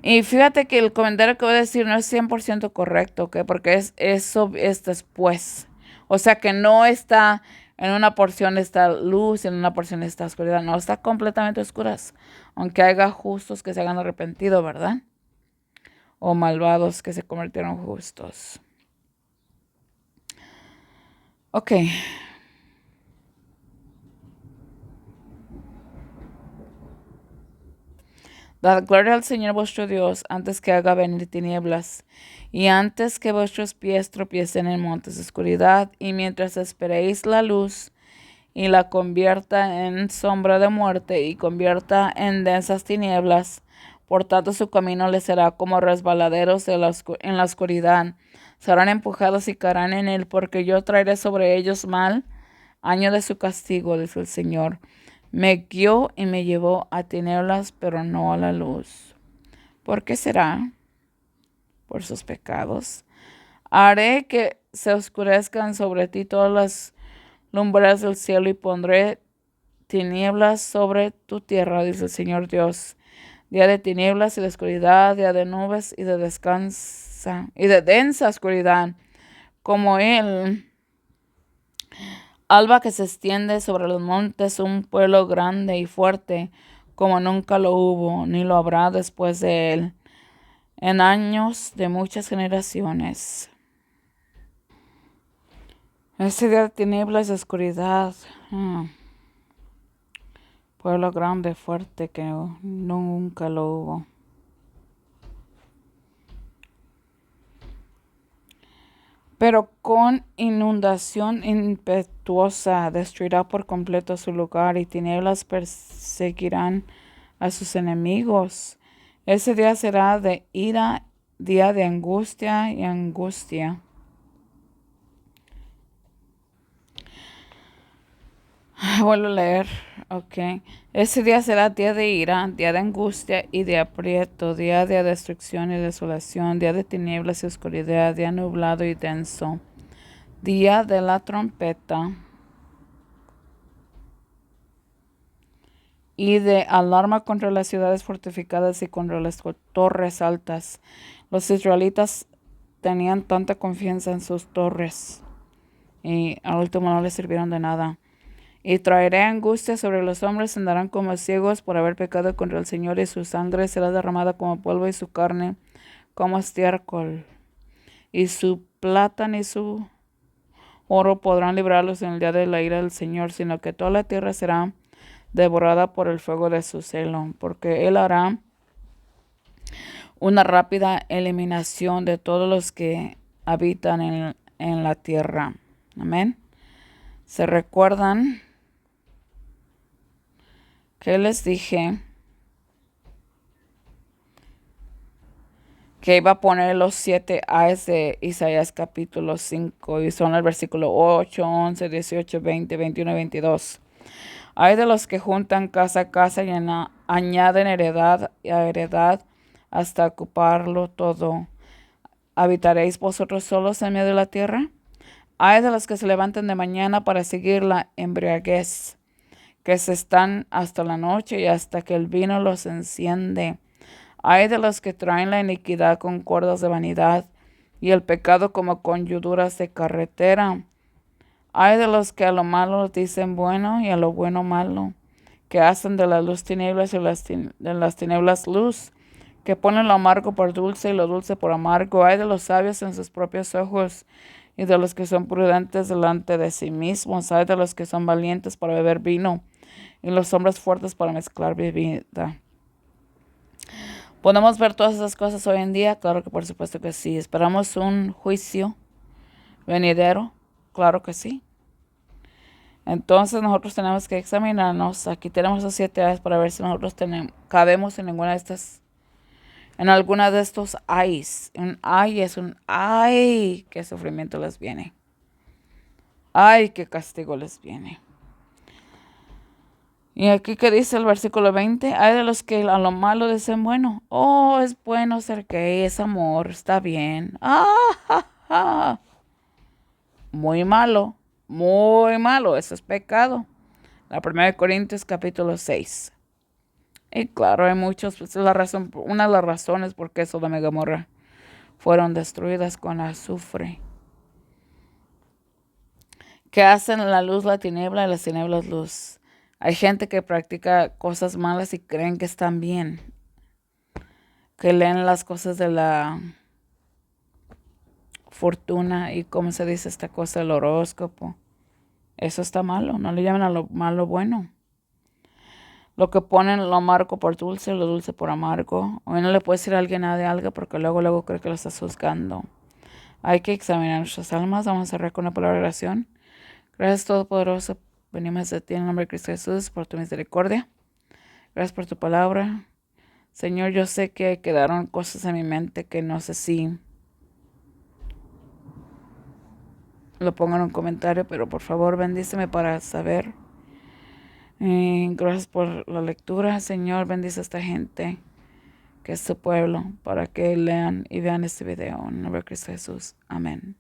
Y fíjate que el comentario que voy a decir no es 100% correcto, ¿ok? Porque eso es después. O sea que no está en una porción está luz y en una porción está oscuridad. No, está completamente oscuras. Aunque haya justos que se hayan arrepentido, ¿verdad? O malvados que se convirtieron justos. Ok. Dad gloria al Señor vuestro Dios antes que haga venir tinieblas y antes que vuestros pies tropiecen en montes de oscuridad, y mientras esperéis la luz y la convierta en sombra de muerte y convierta en densas tinieblas. Por tanto, su camino les será como resbaladeros en la oscuridad. Serán empujados y caerán en él, porque yo traeré sobre ellos mal año de su castigo, dice el Señor. Me guió y me llevó a tinieblas, pero no a la luz. ¿Por qué será? Por sus pecados. Haré que se oscurezcan sobre ti todas las lumbres del cielo y pondré tinieblas sobre tu tierra, dice el Señor Dios. Día de tinieblas y de oscuridad, día de nubes y de descansa y de densa oscuridad, como el alba que se extiende sobre los montes, un pueblo grande y fuerte, como nunca lo hubo, ni lo habrá después de él, en años de muchas generaciones. Ese día de tinieblas y oscuridad, pueblo grande, fuerte, que nunca lo hubo. Pero con inundación impetuosa destruirá por completo su lugar, y tinieblas perseguirán a sus enemigos. Ese día será de ira, día de angustia y angustia. Vuelvo a leer, ok. Ese día será día de ira, día de angustia y de aprieto, día de destrucción y desolación, día de tinieblas y oscuridad, día nublado y denso, día de la trompeta y de alarma contra las ciudades fortificadas y contra las torres altas. Los israelitas tenían tanta confianza en sus torres y al último no les sirvieron de nada. Y traeré angustia sobre los hombres, andarán como ciegos por haber pecado contra el Señor, y su sangre será derramada como polvo y su carne como estiércol. Y su plata ni su oro podrán librarlos en el día de la ira del Señor, sino que toda la tierra será devorada por el fuego de su celo, porque Él hará una rápida eliminación de todos los que habitan en la tierra. Amén. ¿Se recuerdan que les dije que iba a poner los 7 ayes de Isaías capítulo 5? Y son el versículo 8, 11, 18, 20, 21 y 22. Hay de los que juntan casa a casa y añaden heredad a heredad hasta ocuparlo todo. ¿Habitaréis vosotros solos en medio de la tierra? Hay de los que se levantan de mañana para seguir la embriaguez, que se están hasta la noche y hasta que el vino los enciende. Hay de los que traen la iniquidad con cuerdas de vanidad y el pecado como con yuduras de carretera. Hay de los que a lo malo dicen bueno y a lo bueno malo, que hacen de la luz tinieblas y de las tinieblas luz, que ponen lo amargo por dulce y lo dulce por amargo. Hay de los sabios en sus propios ojos y de los que son prudentes delante de sí mismos. Hay de los que son valientes para beber vino y los hombres fuertes para mezclar bebida. ¿Podemos ver todas esas cosas hoy en día? Claro que por supuesto que sí. ¿Esperamos un juicio venidero? Claro que sí. Entonces nosotros tenemos que examinarnos. Aquí tenemos los 7 ayes para ver si nosotros cabemos en ninguna de estas, en alguna de estos ayes. Un ay es un ay, qué sufrimiento les viene. Ay, qué castigo les viene. Y aquí que dice el versículo 20, hay de los que a lo malo dicen, bueno, oh, es bueno ser gay, es amor, está bien. Muy malo, eso es pecado. La 1 Corintios capítulo 6. Y claro, hay muchos, pues, una de las razones por qué Sodoma y Gomorra fueron destruidas con azufre. Que hacen la luz la tiniebla y las tinieblas luz. Hay gente que practica cosas malas y creen que están bien. Que leen las cosas de la fortuna y cómo se dice esta cosa, el horóscopo. Eso está malo, no le llaman a lo malo bueno. Lo que ponen lo amargo por dulce, lo dulce por amargo. Hoy no le puedes decir a alguien nada de algo porque luego cree que lo estás juzgando. Hay que examinar nuestras almas. Vamos a cerrar con una palabra de oración. Gracias, Todopoderoso. Venimos a ti en el nombre de Cristo Jesús por tu misericordia. Gracias por tu palabra. Señor, yo sé que quedaron cosas en mi mente que no sé si lo pongan en un comentario, pero por favor bendíceme para saber. Gracias por la lectura. Señor, bendice a esta gente que es tu pueblo para que lean y vean este video. En el nombre de Cristo Jesús. Amén.